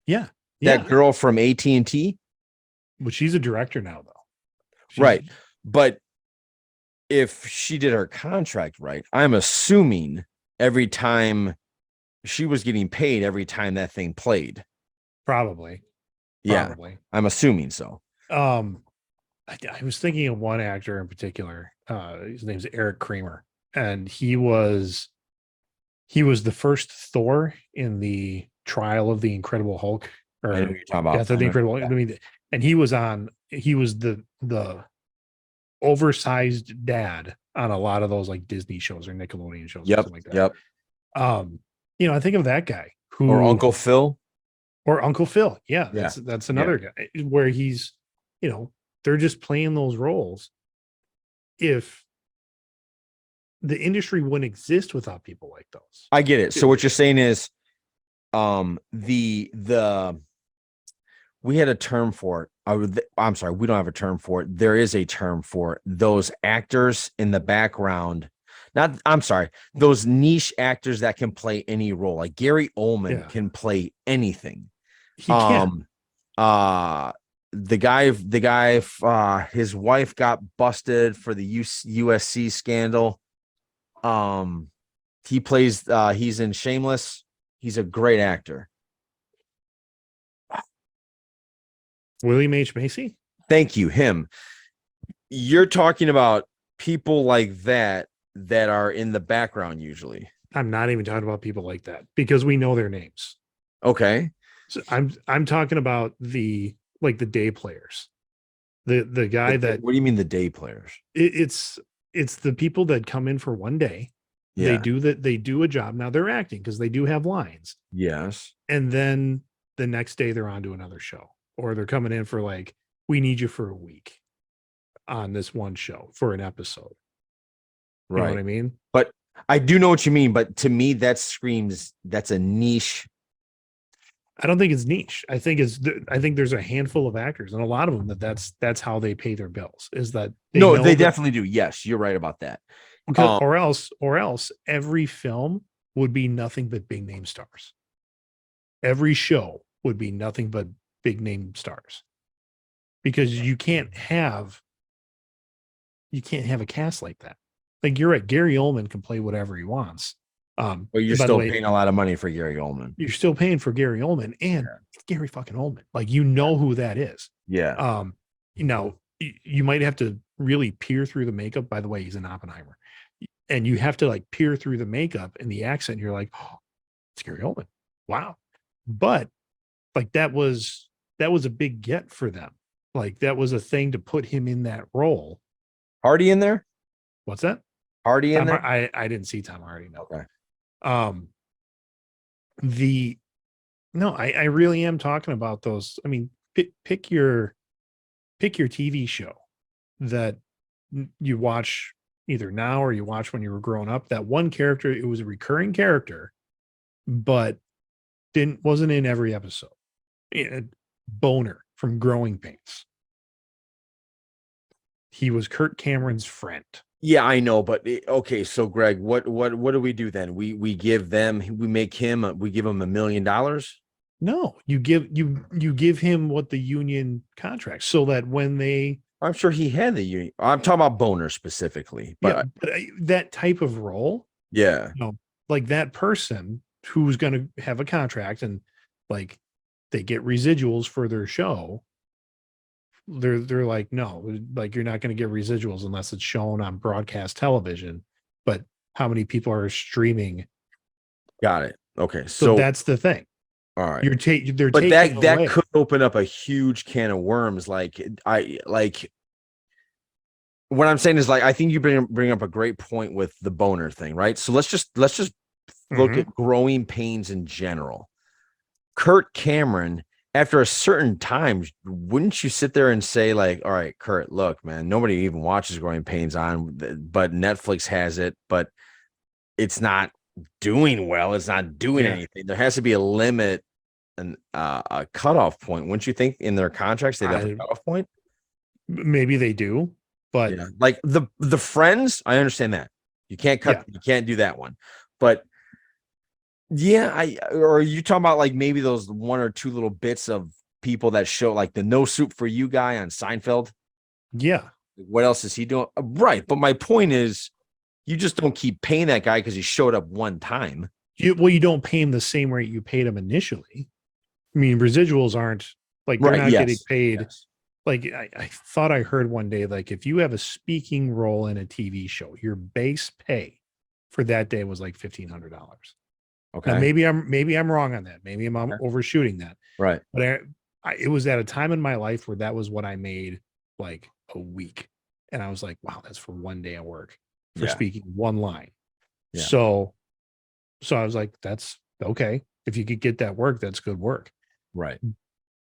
Yeah. That girl from AT&T. But she's a director now, though. Right. But if she did her contract right, I'm assuming every time she was getting paid every time that thing played. Probably. I'm assuming so. I was thinking of one actor in particular. His name's Eric Kramer, and he was the first Thor in the Trial of the Incredible Hulk, or I know what you're talking about. Death of the Incredible Hulk. I mean, and he was the oversized dad on a lot of those like Disney shows or Nickelodeon shows. Or something like that. Yep. I think of that guy or Uncle Phil. Yeah. That's another guy where he's, they're just playing those roles. If the industry wouldn't exist without people like those. I get it. So what you're saying is, we had a term for it. I'm sorry, we don't have a term for it. There is a term for it. Those actors in the background. Those niche actors that can play any role. Like Gary Oldman can play anything. He can. The guy, his wife got busted for the USC scandal. He plays, he's in Shameless. He's a great actor. William H. Macy. Thank you. Him. You're talking about people like that are in the background usually. I'm not even talking about people like that because we know their names. Okay. So I'm talking about the day players. The guy that. What do you mean the day players? It's the people that come in for one day. Yeah. They do a job. Now they're acting because they do have lines. Yes. And then the next day they're on to another show, or they're coming in for like, we need you for a week on this one show for an episode. You know what I mean? But I do know what you mean. But to me, that screams that's a niche. I don't think it's niche. I think there's a handful of actors, and a lot of them that's how they pay their bills. Is that they definitely do. Yes, you're right about that. Because or else every film would be nothing but big name stars. Every show would be nothing but big name stars. Because you can't have a cast like that. Like you're right, Gary Oldman can play whatever he wants. But you're By the still way, paying a lot of money for Gary Oldman. you're still paying for Gary Oldman, and it's Gary fucking Oldman. Like you know who that is. Yeah. You might have to really peer through the makeup. By the way, he's an Oppenheimer, and you have to like peer through the makeup and the accent. You're like, oh, it's Gary Oldman. Wow, but like that was a big get for them. Like that was a thing to put him in that role. Hardy in there? What's that? Hardy in there? I didn't see Tom Hardy. No. Okay. I really am talking about those. I mean, pick your TV show that you watch either now or you watch when you were growing up. That one character, it was a recurring character, but wasn't in every episode. Boner from Growing Pains. He was Kirk Cameron's friend. Yeah, I know, but okay. So, Greg, what do we do then? We give him $1 million. No, you give him what the union contracts, so that when they, I'm sure he had the union. I'm talking about Boner specifically, but that type of role, yeah, like that person who's going to have a contract and like they get residuals for their show. They're like, no, like you're not going to get residuals unless it's shown on broadcast television. But how many people are streaming? Got it. Okay, so that's the thing. All right, but that could open up a huge can of worms. Like what I'm saying is, like, I think you bring up a great point with the Boner thing, right? So let's just look at Growing Pains in general. Kurt Cameron, after a certain time, wouldn't you sit there and say, like, all right, Kurt, look, man, nobody even watches Growing Pains on, but Netflix has it, but it's not doing well. It's not doing anything. There has to be a limit and a cutoff point. Wouldn't you think in their contracts they'd have a cutoff point? Maybe they do, but like the Friends, I understand that you can't cut, you can't do that one, but or are you talking about like maybe those one or two little bits of people that show, like the No Soup for You guy on Seinfeld? Yeah. What else is he doing? Right. But my point is, you just don't keep paying that guy because he showed up one time. You don't pay him the same rate you paid him initially. I mean, residuals aren't like they're not getting paid. Yes. Like I thought I heard one day, like if you have a speaking role in a TV show, your base pay for that day was like $1,500. Okay. Now, maybe I'm wrong on that. Maybe I'm overshooting that. Right. But it was at a time in my life where that was what I made like a week. And I was like, wow, that's for one day of work for speaking one line. Yeah. So I was like, that's okay. If you could get that work, that's good work. Right.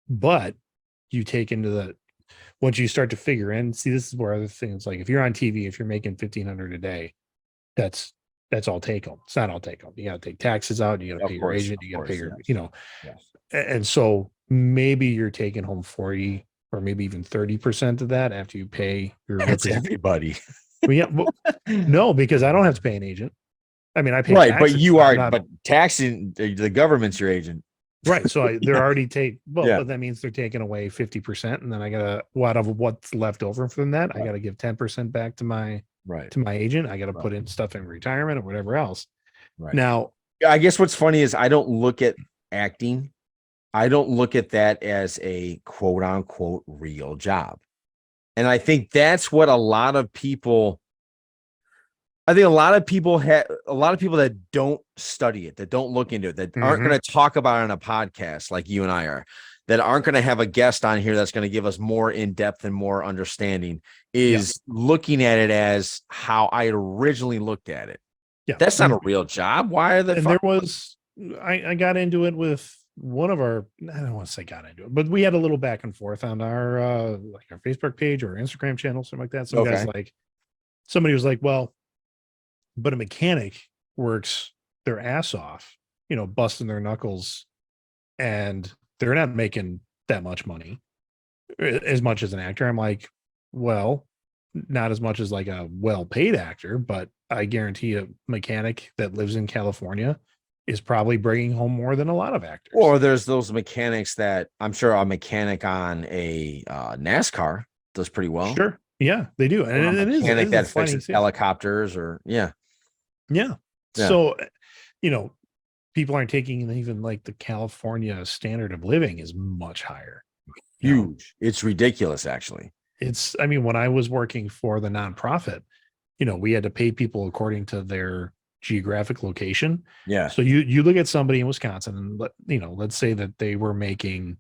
But you take into once you start to figure in, see, this is where other things, like if you're on TV, if you're making $1,500 a day, that's all take home. It's not all take home. You got to take taxes out. You got to pay your agent. You got to pay your, and so maybe you're taking home 40 or maybe even 30% of that after you pay your. That's everybody. No, because I don't have to pay an agent. I mean, I pay taxes, but you are, but taxing the government's your agent. Right. So they're already but that means they're taking away 50%. And then I got to, out of what's left over from that, I got to give 10% back to my agent. I got to put in stuff in retirement or whatever else. Right. Now, I guess what's funny is I don't look at acting. I don't look at that as a quote unquote real job. And I think that's what a lot of people that don't study it, that don't look into it, that aren't going to talk about it on a podcast like you and I are, that aren't going to have a guest on here that's going to give us more in-depth and more understanding, is looking at it as how I originally looked at it. Yeah. That's not a real job. Why are the there was I got into it with one of our, I don't want to say got into it, but we had a little back and forth on our like our Facebook page or Instagram channel, something like that. Somebody was like, well, but a mechanic works their ass off, busting their knuckles, and they're not making that much money as much as an actor. I'm like, well, not as much as like a well-paid actor, but I guarantee a mechanic that lives in California is probably bringing home more than a lot of actors. Or there's those mechanics that I'm sure a mechanic on a NASCAR does pretty well. Sure. Yeah, they do. Or a And it mechanic is a that sliding fixes scale. helicopters or yeah. Yeah. Yeah. So, you know, people aren't taking even like the California standard of living is much higher. You know, Huge. It's ridiculous, actually. it's, I mean, when I was working for the nonprofit, we had to pay people according to their geographic location. Yeah. So you look at somebody in Wisconsin and let's say that they were making,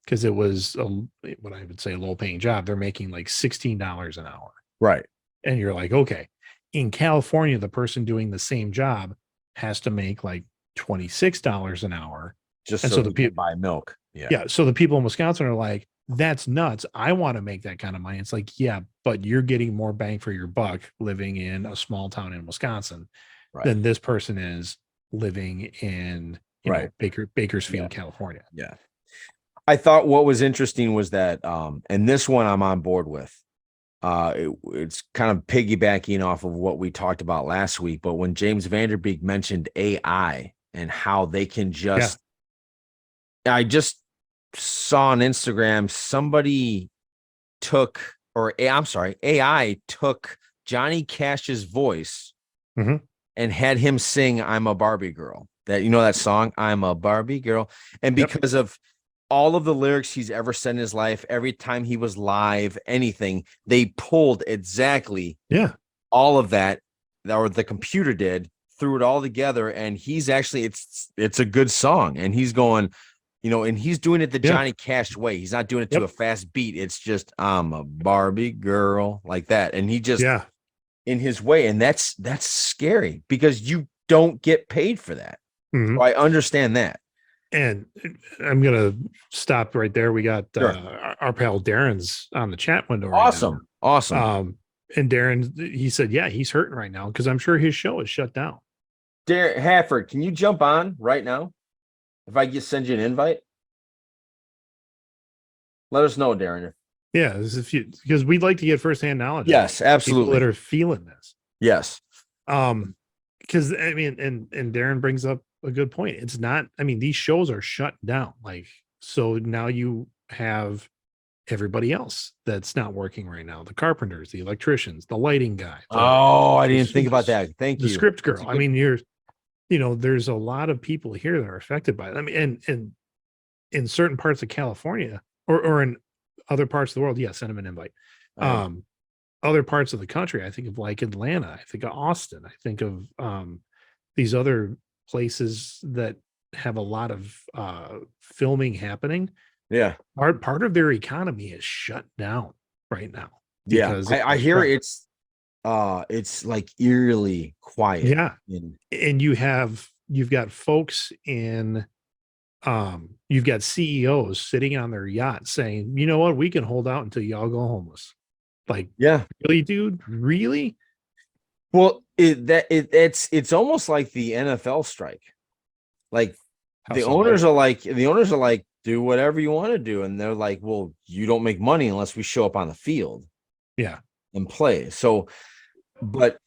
because it was what I would say a low paying job, they're making like $16 an hour. Right. And you're like, okay, in California, the person doing the same job has to make like $26 an hour. Just And so so the he can people, buy milk. Yeah. yeah. So the people in Wisconsin are like, that's nuts. I want to make that kind of money. It's like, yeah, but you're getting more bang for your buck living in a small town in Wisconsin Right. than this person is living in, Right. Bakersfield, Yeah. California. Yeah. I thought what was interesting was that, and this one I'm on board with. It's kind of piggybacking off of what we talked about last week, but when James Vanderbeek mentioned AI and how they can just, I just saw on Instagram somebody AI took Johnny Cash's voice Mhm. and had him sing "I'm a Barbie Girl." That song, "I'm a Barbie Girl," and Yep. because of all of the lyrics he's ever said in his life, every time he was live, anything, they pulled exactly all of that, or the computer did, threw it all together, and he's actually it's a good song, and he's going, and he's doing it the Johnny Cash way. He's not doing it to a fast beat. It's just "I'm a Barbie girl" like that, and he just in his way, and that's scary because you don't get paid for that. Mhm. So I understand that. And I'm gonna stop right there. We got Sure. our pal Darren's on the chat window right now. Awesome. And Darren, he said, yeah, he's hurting right now because I'm sure his show is shut down. Darren Hafford, can you jump on right now? If I just send you an invite, let us know, Darren. Yeah, because we'd like to get firsthand knowledge. Yes, absolutely. People that are feeling this. Yes. Because I mean, and Darren brings up a good point. It's not, I mean, these shows are shut down. Like, so now you have everybody else that's not working right now, the carpenters, the electricians, the lighting guy. I didn't think about that. Thank you. The script girl. I mean, there's a lot of people here that are affected by it. I mean, and in certain parts of California or in other parts of the world, send them an invite. Other parts of the country, I think of like Atlanta, I think of Austin, I think of these other places that have a lot of filming happening. Yeah. Part of their economy is shut down right now. Yeah. I hear it's like eerily quiet. Yeah. And you've got folks you've got CEOs sitting on their yacht saying, you know what, we can hold out until y'all go homeless. Like, yeah, really, dude? Really? Well, it's almost like the NFL strike. Like the owners are like, do whatever you want to do. And they're like, well, you don't make money unless we show up on the field. Yeah. And play. So, but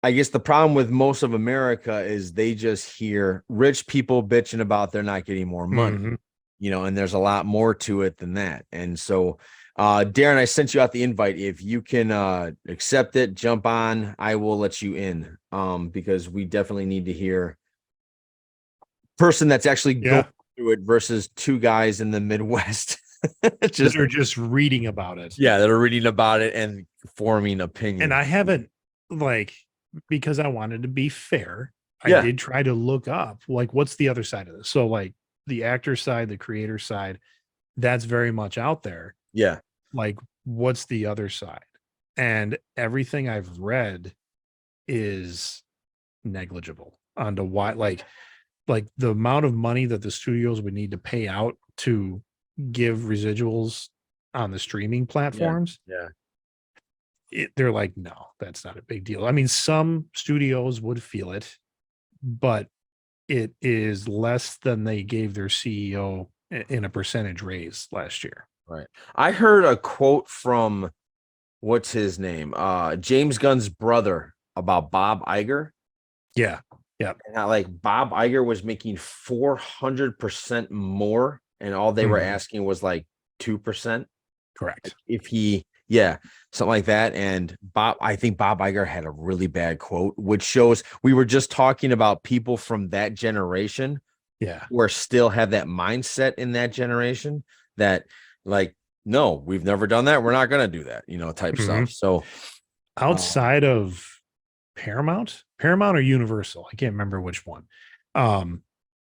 I guess the problem with most of America is they just hear rich people bitching about they're not getting more money, and there's a lot more to it than that. And so, Darren, I sent you out the invite. If you can accept it, jump on, I will let you in. Because we definitely need to hear person that's actually going through it versus two guys in the Midwest. That are just reading about it. Yeah, that are reading about it and forming opinion. And I haven't, because I wanted to be fair, I did try to look up what's the other side of this. So like the actor side, the creator side, that's very much out there. Yeah. Like what's the other side? And everything I've read is negligible onto why, like the amount of money that the studios would need to pay out to give residuals on the streaming platforms. They're like, no, that's not a big deal. I mean, some studios would feel it, but it is less than they gave their CEO in a percentage raise last year. Right. I heard a quote from what's his name? James Gunn's brother about Bob Iger. Yeah. Yeah. And how, like, Bob Iger was making 400% more, and all they were Mhm. asking was like 2%. Correct. If he, yeah, something like that. And I think Bob Iger had a really bad quote, which shows we were just talking about people from that generation Yeah. who are still have that mindset in that generation that, like, no, we've never done that. We're not going to do that, type Mhm. stuff. So, Outside of Paramount or Universal, I can't remember which one. Um,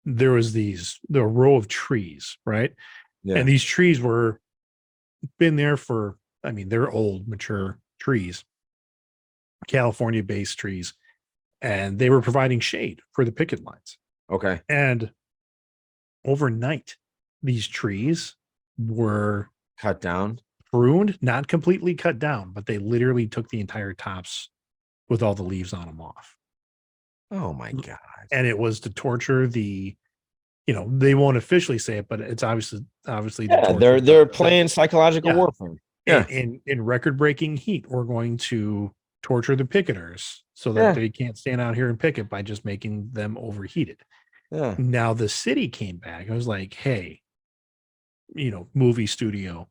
there was the row of trees, right? yeah. And these trees were been there for, I mean, they're old, mature trees, California based trees, and they were providing shade for the picket lines. Okay. And overnight, these trees were Cut down. pruned, not completely cut down, but they literally took the entire tops with all the leaves on them off. Oh my God. And it was to torture they won't officially say it, but it's obviously to Yeah. torture They're playing psychological yeah. warfare. Yeah. In record breaking heat, we're going to torture the picketers so that Yeah. they can't stand out here and picket by just making them overheated. Yeah. Now the city came back. I was like, hey, movie studio,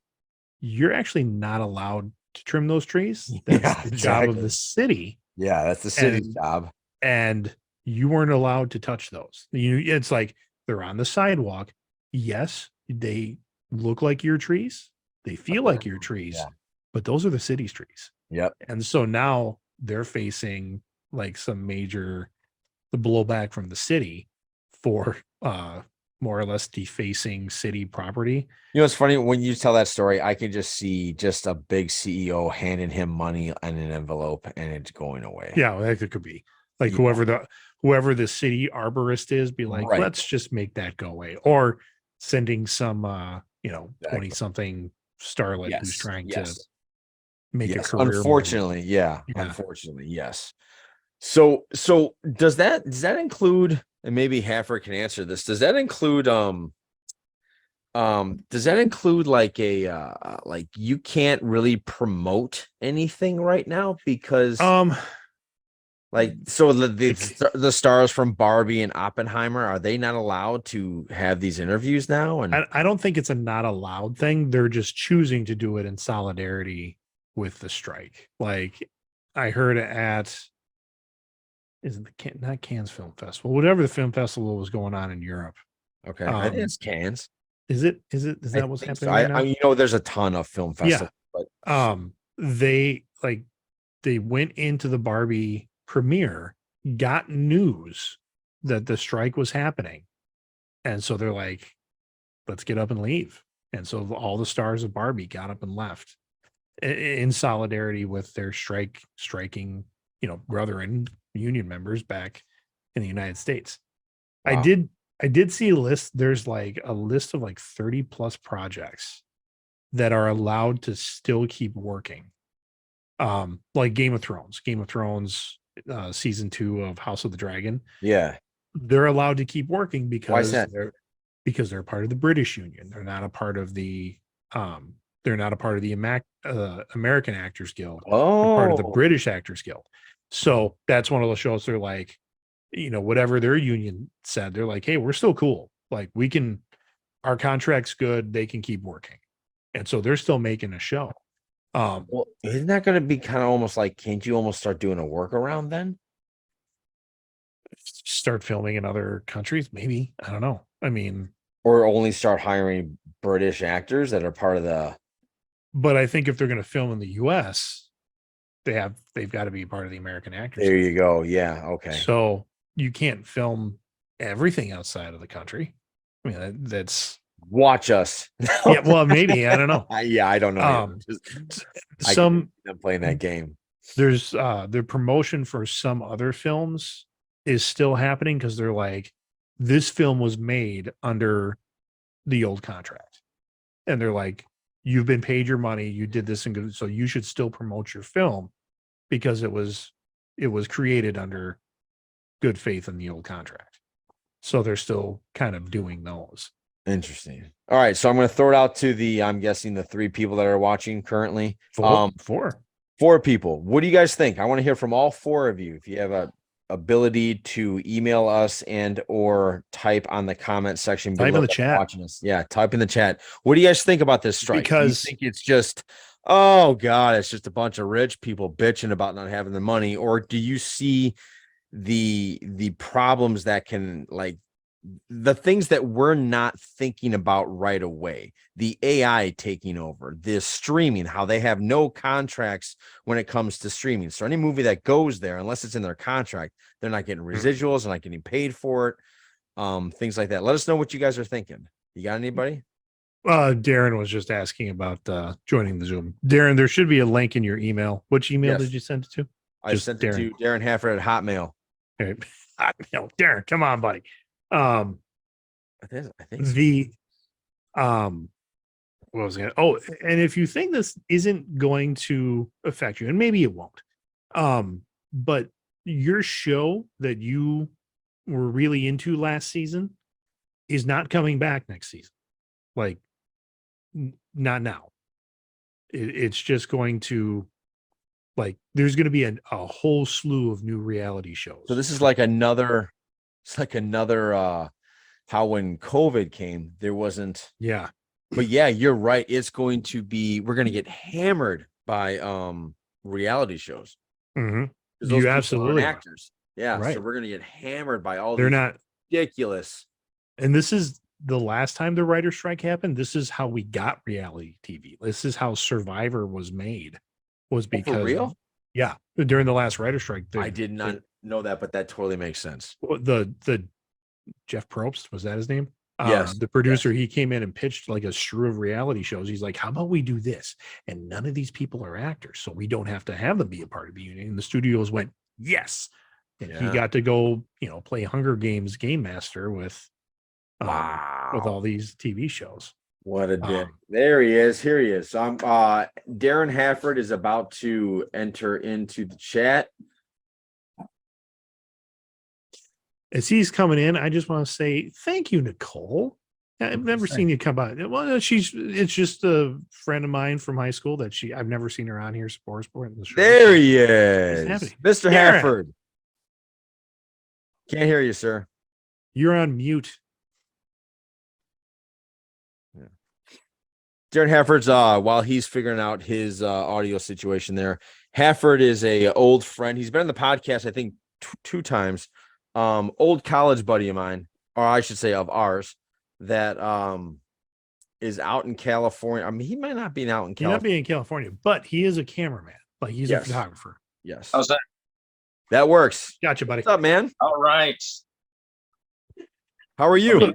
you're actually not allowed to trim those trees. That's Yeah. the job of Exactly. the city. Yeah. That's the city's And job. and you weren't allowed to touch those. It's like they're on the sidewalk. Yes, they look like your trees. They feel like your trees, Yeah. but those are the city's trees. Yep. And so now they're facing like the blowback from the city for more or less defacing city property. It's funny when you tell that story, I can just see just a big CEO handing him money in an envelope and it's going away. Yeah, that could be like Yeah. whoever the city arborist is, be like, Right. let's just make that go away. Or sending some 20 Exactly. something starlet who's Yes. trying to Yes. make a Yes. career move. Unfortunately, yeah. Yeah. Unfortunately, yes. So does that include, and maybe Hafford can answer this, does that include like like you can't really promote anything right now because like, so the stars from Barbie and Oppenheimer, are they not allowed to have these interviews now? And I don't think it's a not allowed thing. They're just choosing to do it in solidarity with the strike. Like I heard at isn't not Cannes Film Festival, whatever the film festival was going on in Europe. okay, I think it's Cannes. Is I that what's think happening so. right now? There's a ton of film Yeah. festivals, but They went into the Barbie premiere, got news that the strike was happening. And so they're like, let's get up and leave. And so all the stars of Barbie got up and left in solidarity with their striking, brethren, union members back in the United States. wow. I did see a list. There's like a list of like 30 plus projects that are allowed to still keep working. Like Game of Thrones, season 2 of House of the Dragon, Yeah. they're allowed to keep working Why is because that? they're part of the British Union. They're not a part of the American Actors Guild. They're part of the Oh, British Actors Guild. So that's one of those shows. They're like, whatever their union said, they're like, hey, we're still cool. Like our contract's good. They can keep working. And so they're still making a show. well, isn't that going to be kind of almost like, can't you almost start doing a workaround then? Start filming in other countries, maybe. I don't know. I mean, Or only start hiring British actors that are part of the. but I think if they're going to film in the US, they've got to be part of the American Actors There Guild. you go. Yeah. Okay. So you can't film everything outside of the country. I mean, that's Watch us. yeah. Well, maybe I don't know. Yeah, I don't know. I Some I'm playing that game. there's the promotion for some other films is still happening because they're like, this film was made under the old contract, and they're like, you've been paid your money, you did this and good, so you should still promote your film because it was created under good faith in the old contract. So they're still kind of doing those. Interesting. All right, so I'm going to throw it out to I'm guessing the 3 people that are watching currently. Four. 4 people. What do you guys think? I want to hear from all 4 of you. If you have a ability to email us and or type on the comment section Type in below the chat. watching us. Yeah, type in the chat. What do you guys think about this strike? Do you Because think it's just, oh God, it's just a bunch of rich people bitching about not having the money, or do you see the problems that can, like, the things that we're not thinking about right away, the AI taking over, the streaming, how they have no contracts when it comes to streaming. So any movie that goes there, unless it's in their contract, they're not getting residuals, they're not getting paid for it. Things like that. Let us know what you guys are thinking. You got anybody? Darren was just asking about joining the Zoom. Darren, there should be a link in your email. Which email Yes. did you send it to? I Just sent Darren. it to Darren Hafford at Hotmail. Okay. Darren, come on, buddy. I think so. The what was it? Oh, and if you think this isn't going to affect you, and maybe it won't, but your show that you were really into last season is not coming back next season. Like, not now. It's just going to, like, there's going to be a whole slew of new reality shows. So this is like another, it's like another how when COVID came, there wasn't. Yeah. But yeah, you're right. It's going to be, we're going to get hammered by reality shows. Mm-hmm. Because those You people absolutely aren't actors. Yeah. Right. So we're going to get hammered by all They're these not ridiculous. And this is the last time the writer strike happened. This is how we got reality TV. This is how Survivor was made. Was because For real? Yeah, during the last writer strike. I did not know that, but that totally makes sense. The Jeff Probst, was that his name? Yes. The producer, he came in and pitched like a slew of reality shows. He's like, how about we do this? And none of these people are actors, so we don't have to have them be a part of the union. And the studios went, yes. And he got to go, play Hunger Games game master with all these TV shows. What a dick. There he is. Here he is. So Darren Hafford is about to enter into the chat. As he's coming in, I just want to say thank you, Nicole. I've never seen you come by. Well, it's just a friend of mine from high school that I've never seen her on here. Sport. There he is. Mr. Darren. Hafford. Can't hear you, sir. You're on mute. Yeah. Darren Hafford's while he's figuring out his audio situation there. Hafford is a old friend. He's been on the podcast, I think, 2 times. Old college buddy of mine, or I should say of ours, that is out in California. I mean, he might not be out in California. He might be in California, but he is a cameraman. Like, he's a photographer. Yes. How's that? That works. Gotcha, buddy. What's up, man? All right. How are you?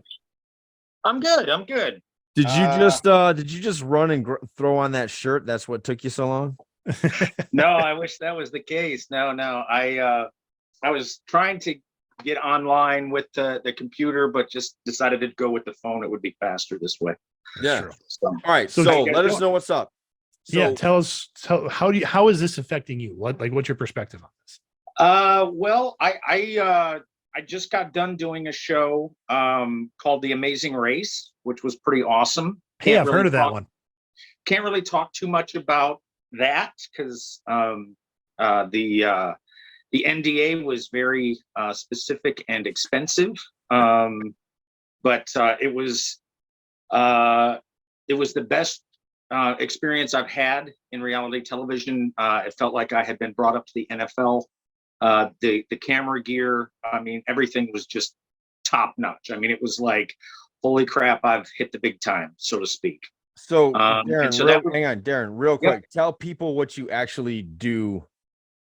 I'm good. I'm good. Did you just run and throw on that shirt? That's what took you so long? No, I wish that was the case. No. I was trying to get online with the computer, but just decided to go with the phone. It would be faster this way. Yeah. So, all right. So let us know what's up. So, yeah. Tell us how is this affecting you? What's your perspective on this? Well, I just got done doing a show called The Amazing Race, which was pretty awesome. Hey, I've heard of that one. Can't really talk too much about that because the NDA was very specific and expensive, but it was the best experience I've had in reality television. It felt like I had been brought up to the NFL. The camera gear, I mean, everything was just top notch. I mean, it was like, holy crap, I've hit the big time, so to speak. So, Darren, hang on, Darren, real quick. Yeah. Tell people what you actually do,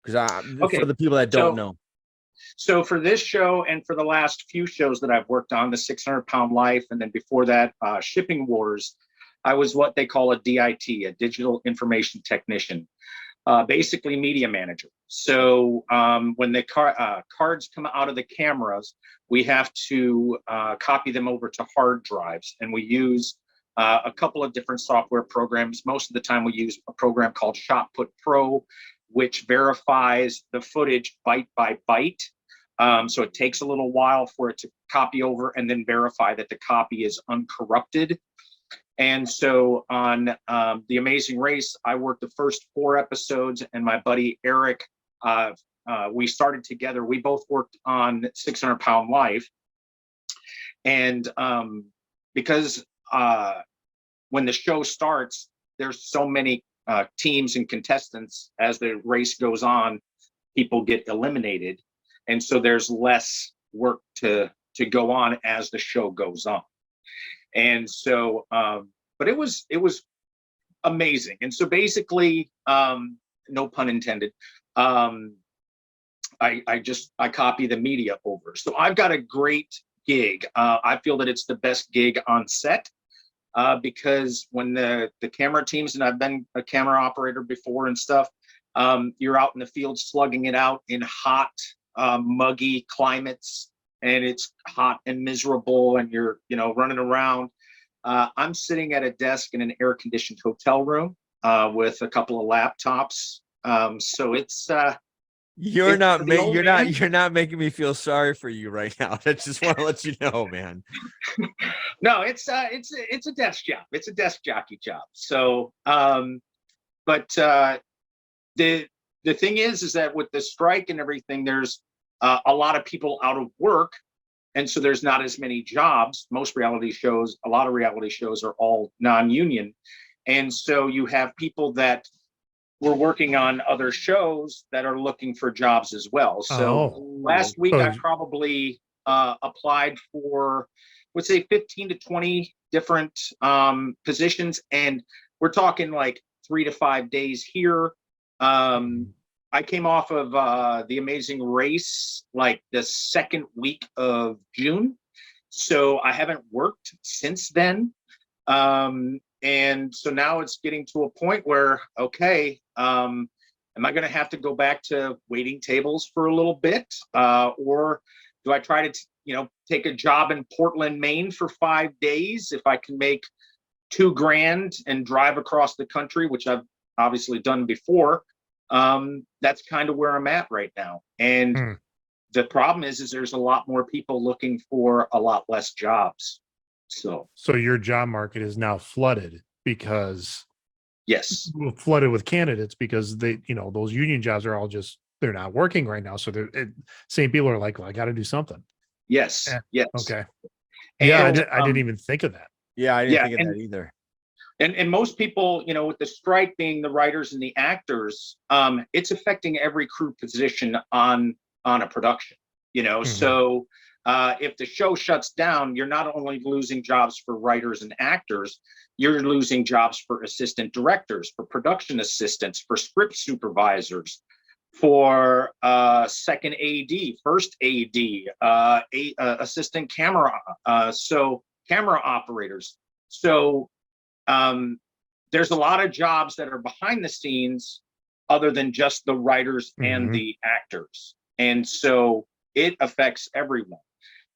because for the people that don't know. So for this show and for the last few shows that I've worked on, the 600-Pound Life, and then before that, Shipping Wars, I was what they call a DIT, a Digital Information Technician. Basically media manager. So when the cards come out of the cameras, we have to copy them over to hard drives. And we use a couple of different software programs. Most of the time we use a program called ShotPut Pro, which verifies the footage byte by byte. So it takes a little while for it to copy over and then verify that the copy is uncorrupted. And so on The Amazing Race, I worked the first 4 episodes, and my buddy Eric, we started together. We both worked on 600 Pound Life. And because when the show starts, there's so many teams and contestants. As the race goes on, people get eliminated. And so there's less work to go on as the show goes on. And so, but it was amazing. And so basically, no pun intended, I copy the media over. So I've got a great gig. I feel that it's the best gig on set, because when the camera teams, and I've been a camera operator before and stuff, you're out in the field slugging it out in hot, muggy climates, and it's hot and miserable, and you're, running around. I'm sitting at a desk in an air-conditioned hotel room with a couple of laptops. So it's you're not making me feel sorry for you right now. I just want to let you know, man. No, it's a desk job. It's a desk jockey job. So, but the thing is that with the strike and everything, there's a lot of people out of work, and so there's not as many jobs. A lot of reality shows are all non-union, and so you have people that were working on other shows that are looking for jobs as well. So last week I probably applied for, let's say, 15 to 20 different positions, and we're talking like 3 to 5 days here. I came off of The Amazing Race like the second week of June, so I haven't worked since then. And so now it's getting to a point where, okay, am I going to have to go back to waiting tables for a little bit, or do I try to take a job in Portland, Maine for 5 days if I can make $2,000 and drive across the country, which I've obviously done before. That's kind of where I'm at right now. And the problem is there's a lot more people looking for a lot less jobs. So your job market is now flooded because yes, flooded with candidates because they, those union jobs are all they're not working right now. So same people are like, well, I got to do something. Yes. Yes. Okay. And, yeah. I didn't even think of that. Yeah. I didn't think of that either. And most people, with the strike being the writers and the actors, it's affecting every crew position on a production, So if the show shuts down, you're not only losing jobs for writers and actors, you're losing jobs for assistant directors, for production assistants, for script supervisors, for second AD, first AD, assistant camera, so camera operators. So there's a lot of jobs that are behind the scenes other than just the writers and the actors. And so it affects everyone.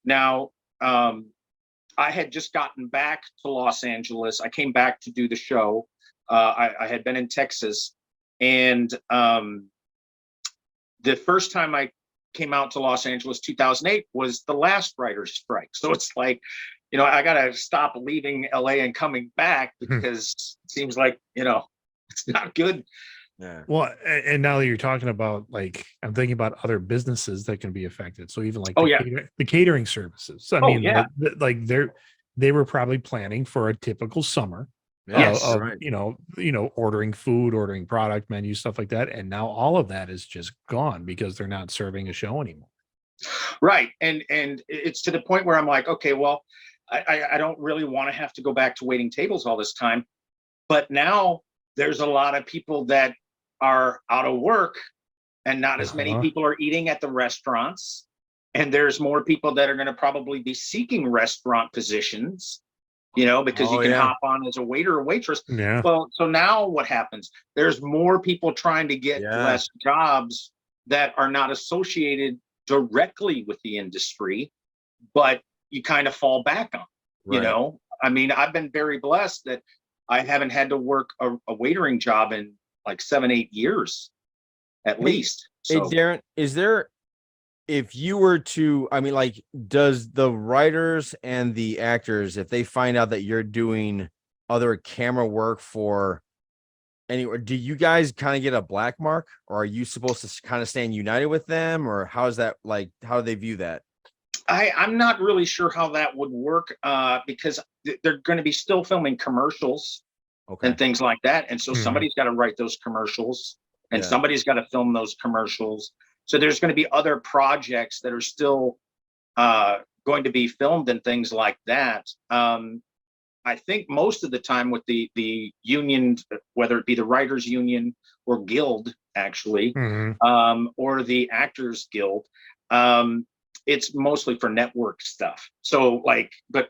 Now, I had just gotten back to Los Angeles. I came back to do the show. I had been in Texas, and the first time I came out to Los Angeles, 2008, was the last writer's strike. So it's like, I got to stop leaving LA and coming back because it seems like, it's not good. Yeah. Well, and now that you're talking about, like, I'm thinking about other businesses that can be affected. So even like the catering services. I mean, like they were probably planning for a typical summer. Yes, right. Ordering food, ordering product menus, stuff like that. And now all of that is just gone because they're not serving a show anymore. Right. And it's to the point where I'm like, okay, well, I don't really want to have to go back to waiting tables all this time. But now there's a lot of people that are out of work, and not as many people are eating at the restaurants. And there's more people that are going to probably be seeking restaurant positions, because you can hop on as a waiter or waitress. Yeah. Well, so now what happens? There's more people trying to get less jobs that are not associated directly with the industry, but you kind of fall back on, I mean, I've been very blessed that I haven't had to work a waitering job in like 7-8 years at least. So. Hey, Darren, is there, if you were to, I mean, like, does the writers and the actors, if they find out that you're doing other camera work for anywhere? Do you guys kind of get a black mark, or are you supposed to kind of stand united with them, or how is that like? How do they view that? I'm not really sure how that would work because they're going to be still filming commercials Okay. and things like that. And so Mhm. somebody's got to write those commercials and Yeah. somebody's got to film those commercials. So there's going to be other projects that are still going to be filmed and things like that. I think most of the time with the union, whether it be the writers union or guild actually, Mhm. or the actors guild, it's mostly for network stuff. So like, but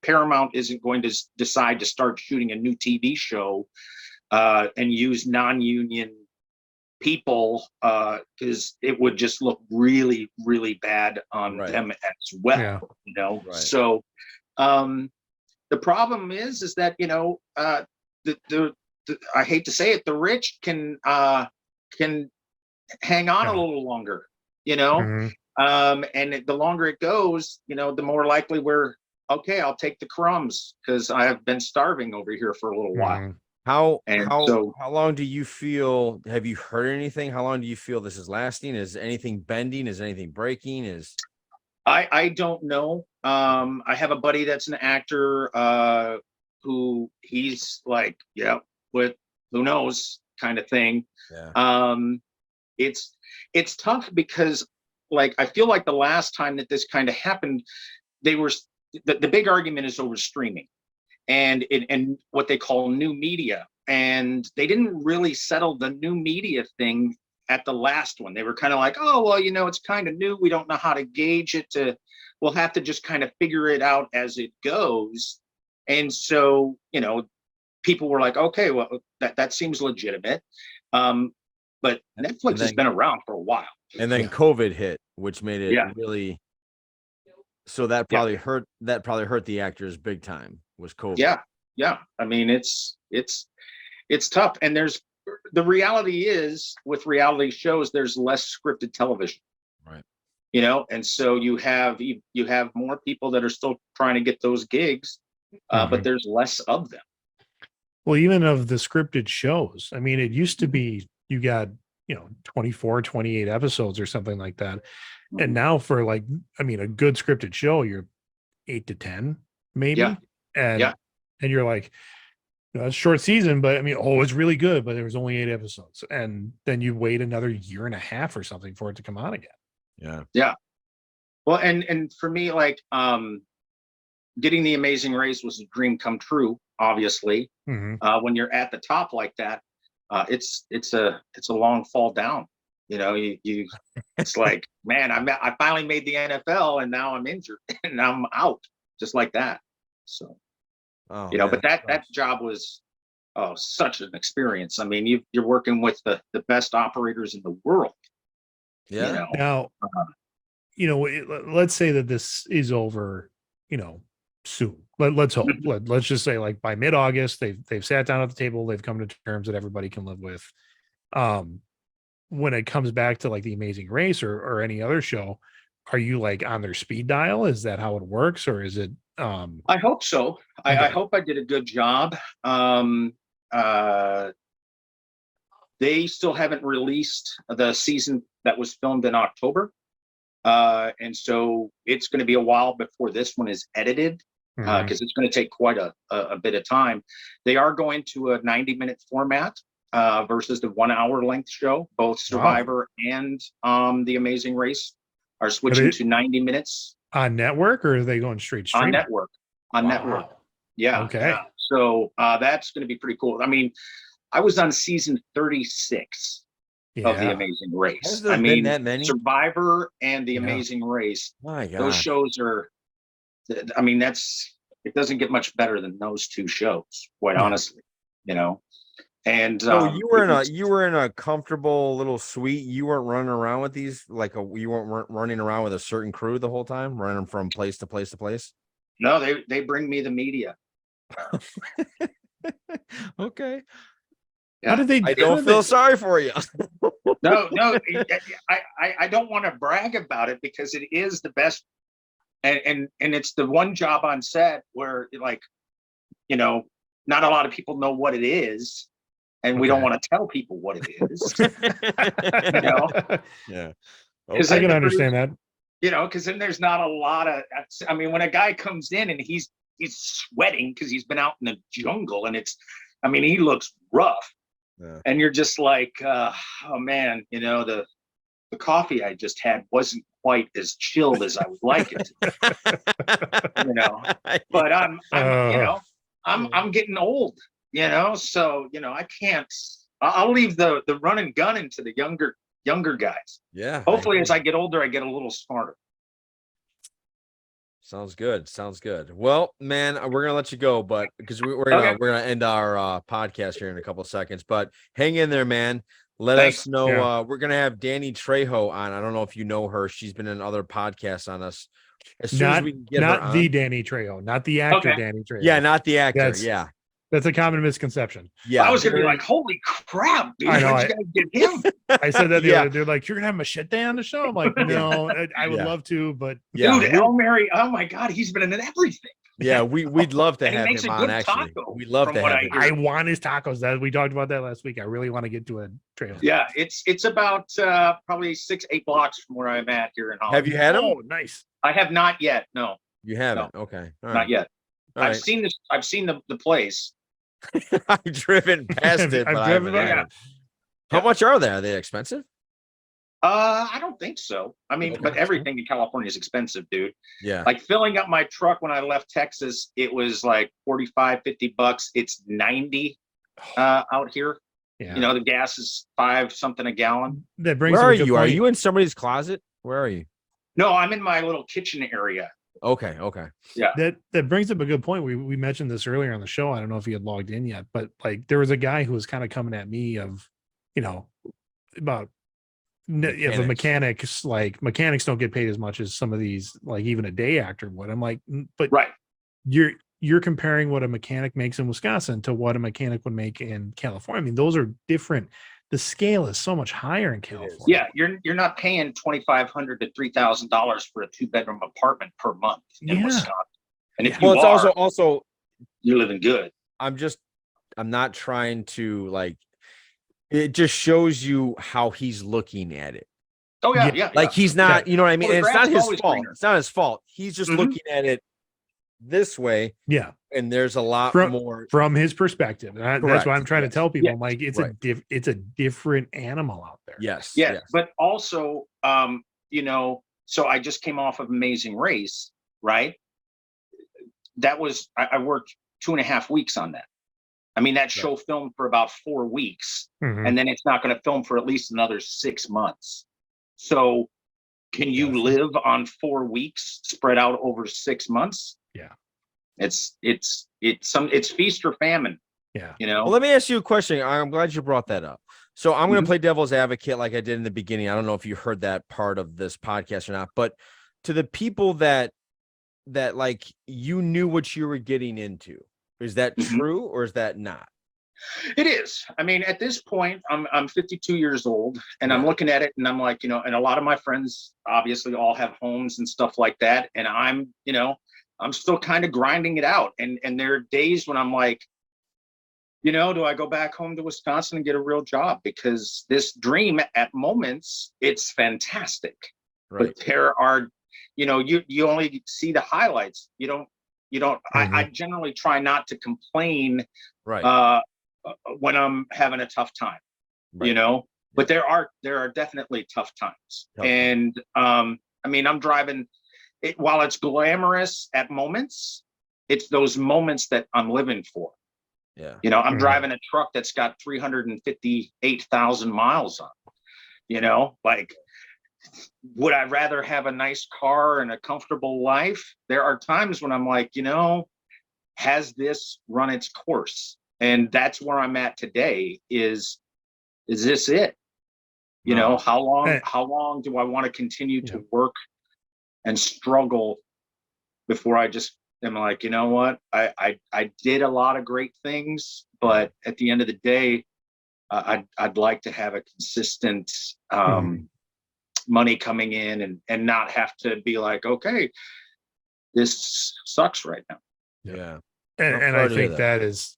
Paramount isn't going to decide to start shooting a new TV show and use non-union people because it would just look really, really bad on Right. them as well. Yeah. Right. So the problem is that the I hate to say it, the rich can hang on a Yeah. little longer, you know. Mhm. And the longer it goes, the more likely we're okay. I'll take the crumbs because I have been starving over here for a little while. Mhm. And so How long do you feel? Have you heard anything? How long do you feel this is lasting? Is anything bending? Is anything breaking? I don't know. I have a buddy that's an actor who he's like, yeah, but who knows kind of thing. Yeah. It's tough because like I feel like the last time that this kind of happened, they were the big argument is over streaming and what they call new media. And they didn't really settle the new media thing at the last one. They were kind of like, oh, well, it's kind of new. We don't know how to gauge it. We'll have to just kind of figure it out as it goes. And so, people were like, okay, well, that seems legitimate. But Netflix has been around for a while. And then Yeah. COVID hit, which made it Yeah. really. So that probably hurt. That probably hurt the actors big time. Was COVID. Yeah. I mean, it's tough. And the reality is with reality shows, there's less scripted television. Right. And so you have more people that are still trying to get those gigs, but there's less of them. Well, even of the scripted shows, I mean, it used to be you got, 24, 28 episodes or something like that. And now for like, I mean, a good scripted show, you're 8 to 10, maybe. Yeah. And you're like, it's a short season, but I mean, it's really good, but there was only 8 episodes. And then you wait another year and a half or something for it to come on again. Yeah. Yeah. Well, and for me, like getting The Amazing Race was a dream come true, obviously. When you're at the top like that, it's a long fall down. It's like, man, I finally made the NFL and now I'm injured and I'm out just like that. So, but that job was such an experience. I mean, you're working with the best operators in the world. Yeah. Now, let's say that this is over, soon. Let's hope. Let's just say like by mid-August, they've sat down at the table, they've come to terms that everybody can live with. When it comes back to like The Amazing Race or any other show, are you like on their speed dial? Is that how it works, or is it? I hope so. I hope I did a good job. They still haven't released the season that was filmed in October. And so it's going to be a while before this one is edited because it's going to take quite a bit of time. They are going to a 90-minute format versus the 1 hour length show. Both Survivor and The Amazing Race are switching to 90 minutes. On network, or are they going straight streaming? On network. Yeah. Okay. Yeah. So that's going to be pretty cool. I mean, I was on season 36 of The Amazing Race. Has there been that many? Survivor and The Amazing Race. My God. Those shows are, I mean, it doesn't get much better than those two shows, quite honestly, And so you were in a comfortable little suite. You weren't running around with these you weren't running around with a certain crew the whole time, running from place to place to place. No, they bring me the media. Okay. Yeah. How did they? I don't feel sorry for you. No, I don't want to brag about it because it is the best, and it's the one job on set where like you know, not a lot of people know what it is, and we don't want to tell people what it is. You know, Yeah. because I can understand that. You know, because then there's not a lot of. I mean, when a guy comes in and he's sweating because he's been out in the jungle, and he looks rough, and you're just like, oh man, you know, the coffee I just had wasn't quite as chilled as I would like it. You know, but I'm getting old, you know, so you know I can't. I'll leave the run and gun into the younger guys. Yeah. Hopefully, as I get older, I get a little smarter. Sounds good. Well, man, we're gonna let you go, but because we're gonna end our podcast here in a couple of seconds. But hang in there, man. Let us know. Yeah. We're gonna have Danny Trejo on. I don't know if you know her. She's been in other podcasts on us. As soon as we can get her on. Not the Danny Trejo, not the actor Danny Trejo. Yeah, not the actor. That's a common misconception. Yeah, I was gonna be like, "Holy crap, dude! I know. How'd you guys get him?" I said that the other day. They're like, "You're gonna have Machete on the show?" I'm like, "No, I would love to, but dude, El Mary, oh my god, he's been in everything." Yeah, we'd love to have him on. Actually, we'd love to have him. I want his tacos. That we talked about that last week. I really want to get to a trail. Yeah, it's about probably 6-8 blocks from where I'm at here in Hollywood. Have you had him? Oh, nice. I have not yet. No, you haven't. No. Okay, not yet. I've seen this. I've seen the place. I've driven past it, but I haven't had it. How much are they? Are they expensive? I don't think so. I mean, but everything in California is expensive, dude. Yeah. Like filling up my truck when I left Texas, it was like $45-$50. It's 90 out here. Yeah. You know, the gas is $5 something a gallon. That brings. Where are you? Are you in somebody's closet? Where are you? No, I'm in my little kitchen area. Okay. Yeah. That brings up a good point. We mentioned this earlier on the show. I don't know if you had logged in yet, but like there was a guy who was kind of coming at me of, you know, about if a mechanics don't get paid as much as some of these, like even a day actor would. I'm like, but right. You're comparing what a mechanic makes in Wisconsin to what a mechanic would make in California. I mean, those are different. The scale is so much higher in California. Yeah, you're not paying $2,500 to $3,000 for a 2-bedroom apartment per month in Wisconsin. And if you it's also you're living good. I'm not trying to like. It just shows you how he's looking at it. Oh yeah. Like he's not, you know what I mean? Well, and it's not his fault. Greener. It's not his fault. He's just looking at it this way. Yeah. And there's a lot more from his perspective. That's why I'm trying to tell people. I'm like, it's a different animal out there. Yes. But also, you know, so I just came off of Amazing Race, right? That was I worked 2.5 weeks on that. I mean, that show filmed for about 4 weeks, and then it's not going to film for at least another 6 months. So can you live on 4 weeks spread out over 6 months? Yeah. It's feast or famine. Yeah. You know, well, let me ask you a question. I'm glad you brought that up. So I'm going to play devil's advocate like I did in the beginning. I don't know if you heard that part of this podcast or not, but to the people that like you knew what you were getting into, is that true or is that not? It is. I mean, at this point, I'm 52 years old, and I'm looking at it, and I'm like, you know, and a lot of my friends obviously all have homes and stuff like that, and I'm still kind of grinding it out, and there are days when I'm like, you know, do I go back home to Wisconsin and get a real job? Because this dream, at moments, it's fantastic, but there are, you know, you only see the highlights. You don't. I generally try not to complain when I'm having a tough time, you know, but there are definitely tough times. And I mean, I'm driving it while it's glamorous at moments, it's those moments that I'm living for. Yeah. You know, I'm driving a truck that's got 358,000 miles on, you know, like, would I rather have a nice car and a comfortable life? There are times when I'm like, you know, has this run its course? And that's where I'm at today. Is this it? You know, how long do I want to continue to work and struggle before I just am like, you know what? I did a lot of great things, but at the end of the day, I'd like to have a consistent money coming in and not have to be like, okay, this sucks right now. Yeah. And sorry I to hear think that is,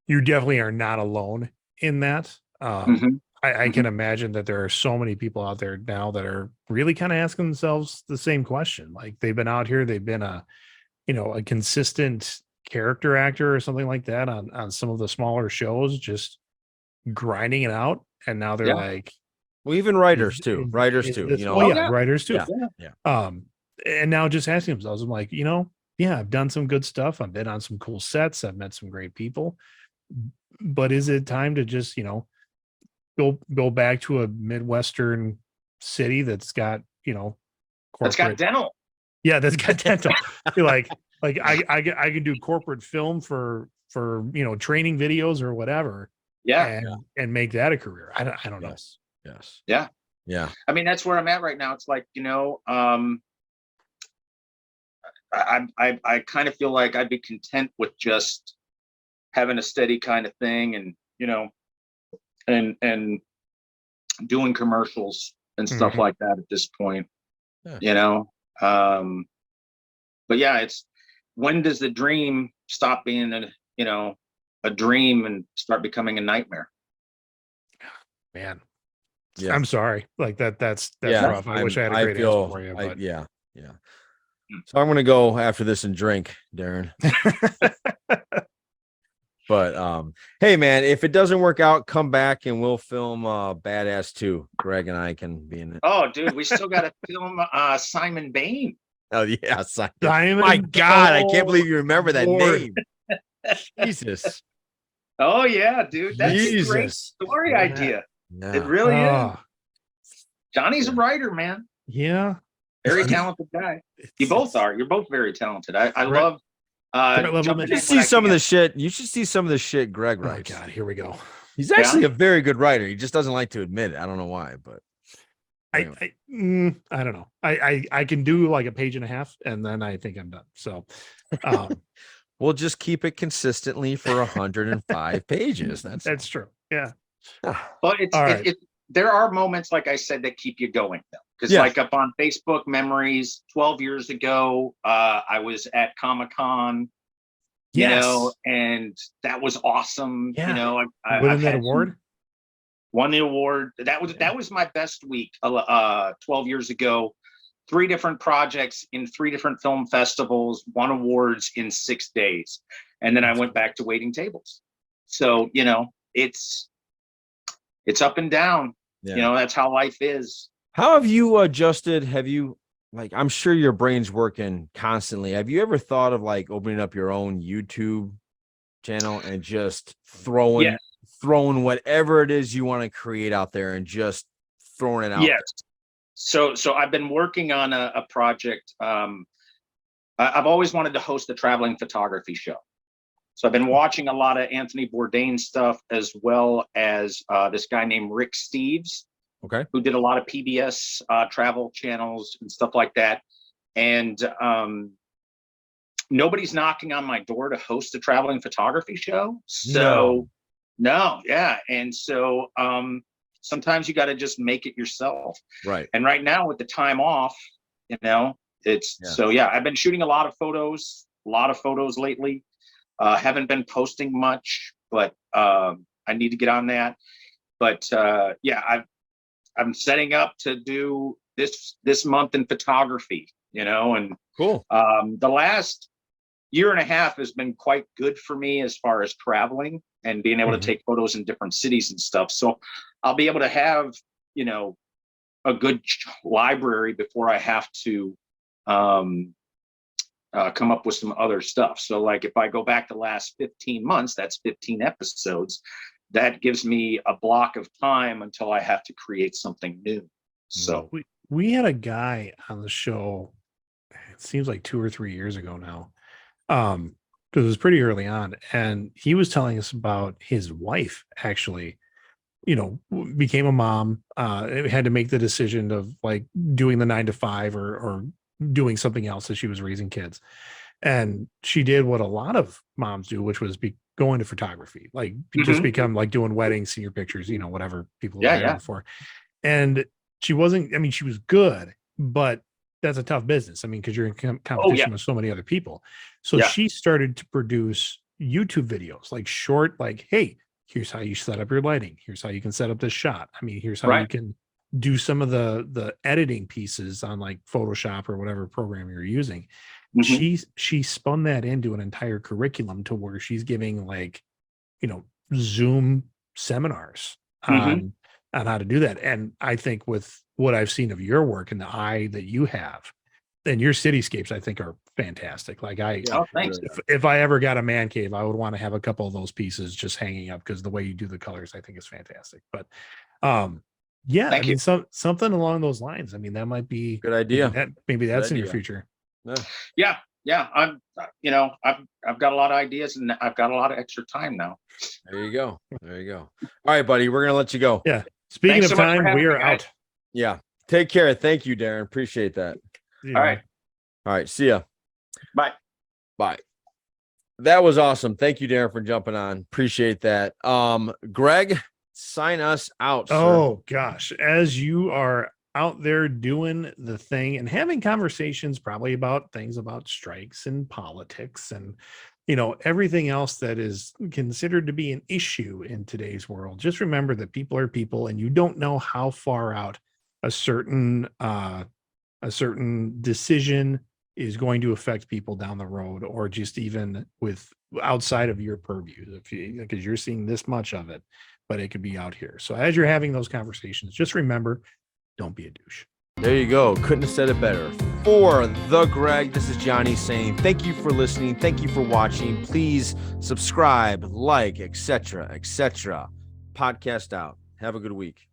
you definitely are not alone in that. Mhm. I can imagine that there are so many people out there now that are really kind of asking themselves the same question. Like they've been out here, they've been a consistent character actor or something like that on some of the smaller shows, just grinding it out. And now they're Yeah. like, well, even writers too, oh yeah, writers too. yeah. And now just asking themselves, I'm like, yeah, I've done some good stuff. I've been on some cool sets. I've met some great people. But is it time to just, go back to a Midwestern city that's got, That's got corporate, dental. yeah, that's got dental. You're like I can do corporate film for training videos or whatever, Yeah. and make that a career. I don't know. Yes. Yeah. Yeah. I mean, that's where I'm at right now. It's like, I kind of feel like I'd be content with just having a steady kind of thing, and and doing commercials and stuff Mhm. like that at this point. Yeah. But yeah, it's, when does the dream stop being a dream and start becoming a nightmare? Man, Yeah. I'm sorry. Like that's Yeah. rough. I wish I had a great answer for you, but yeah. So I'm gonna go after this and drink, Darren. But hey man, if it doesn't work out, come back and we'll film Badass 2. Greg and I can be in it. Oh, dude, we still got to film Simon Bain. Oh yeah, Simon. Simon, My God, I can't oh, believe you remember that Lord. name. Jesus. Oh yeah, dude, that's a great Jesus. story Yeah. idea. Yeah. It really is. Ah, Johnny's a writer, man. yeah. Very talented guy. You both are. You're both very talented. I Threat- love threat level jumping You in should when see I some of can. the shit. You should see some of the shit Greg Oh writes. God, here we go. He's actually a very good writer. He just doesn't like to admit it. I don't know why, but anyway. I don't know. I can do like a page and a half, and then I think I'm done. So, We'll just keep it consistently for 105 pages. that's true. Yeah. But All right. there are moments, like I said, that keep you going though. Because Yeah. like up on Facebook memories, 12 years ago, I was at Comic-Con, Yes. and that was awesome. Yeah. I've Winning that had award. won the award. That was my best week 12 years ago. 3 different projects in 3 different film festivals, won awards in 6 days. And then I went back to waiting tables. So, it's up and down. Yeah. That's how life is. How have you adjusted? Have you, like, I'm sure your brain's working constantly. Have you ever thought of like opening up your own YouTube channel and just throwing whatever it is you want to create out there and just throwing it out Yes. So I've been working on a project. I've always wanted to host a traveling photography show. So I've been watching a lot of Anthony Bourdain stuff, as well as this guy named Rick Steves, Okay. who did a lot of PBS travel channels and stuff like that. And nobody's knocking on my door to host a traveling photography show. So no, yeah. And so sometimes you got to just make it yourself. Right. And right now with the time off, so yeah, I've been shooting a lot of photos lately. Haven't been posting much, but I need to get on that. But yeah, I'm setting up to do this month in photography, and Cool. the last year and a half has been quite good for me as far as traveling and being able to take photos in different cities and stuff. So I'll be able to have, a good library before I have to come up with some other stuff. So like if I go back the last 15 months, that's 15 episodes. That gives me a block of time until I have to create something new. So we had a guy on the show, it seems like 2 or 3 years ago now, because it was pretty early on, and he was telling us about his wife actually, became a mom, had to make the decision of like doing the 9 to 5 or doing something else as she was raising kids. And she did what a lot of moms do, which was go into photography, like just become like doing weddings, senior pictures, whatever people are for. And she wasn't, I mean, she was good, but that's a tough business. I mean, because you're in competition with so many other people. So she started to produce YouTube videos, like short, like, hey, here's how you set up your lighting. Here's how you can set up this shot. I mean, here's how you can do some of the editing pieces on like Photoshop or whatever program you're using. She spun that into an entire curriculum to where she's giving like, you know, Zoom seminars on how to do that. And I think with what I've seen of your work and the eye that you have, and your cityscapes, I think are fantastic. Like thanks. If I ever got a man cave, I would want to have a couple of those pieces just hanging up, because the way you do the colors, I think is fantastic. But yeah, I mean, something along those lines. I mean, that might be good idea. Maybe that's in your future. Yeah. I'm, you know, I've got a lot of ideas, and I've got a lot of extra time now. There you go. All right, buddy, we're gonna let you go. Yeah. Speaking of time, we are out. Yeah. Take care. Thank you, Darren. Appreciate that. All right. See ya. Bye. That was awesome. Thank you, Darren, for jumping on. Appreciate that. Greg, sign us out. Oh gosh, as you are out there doing the thing and having conversations probably about things about strikes and politics and, you know, everything else that is considered to be an issue in today's world, just remember that people are people, and you don't know how far out a certain decision is going to affect people down the road, or just even with outside of your purview, because you're seeing this much of it, but it could be out here. So as you're having those conversations, just remember, don't be a douche. There you go. Couldn't have said it better. For the Greg, this is Johnny saying thank you for listening. Thank you for watching. Please subscribe, like, etc. Podcast out. Have a good week.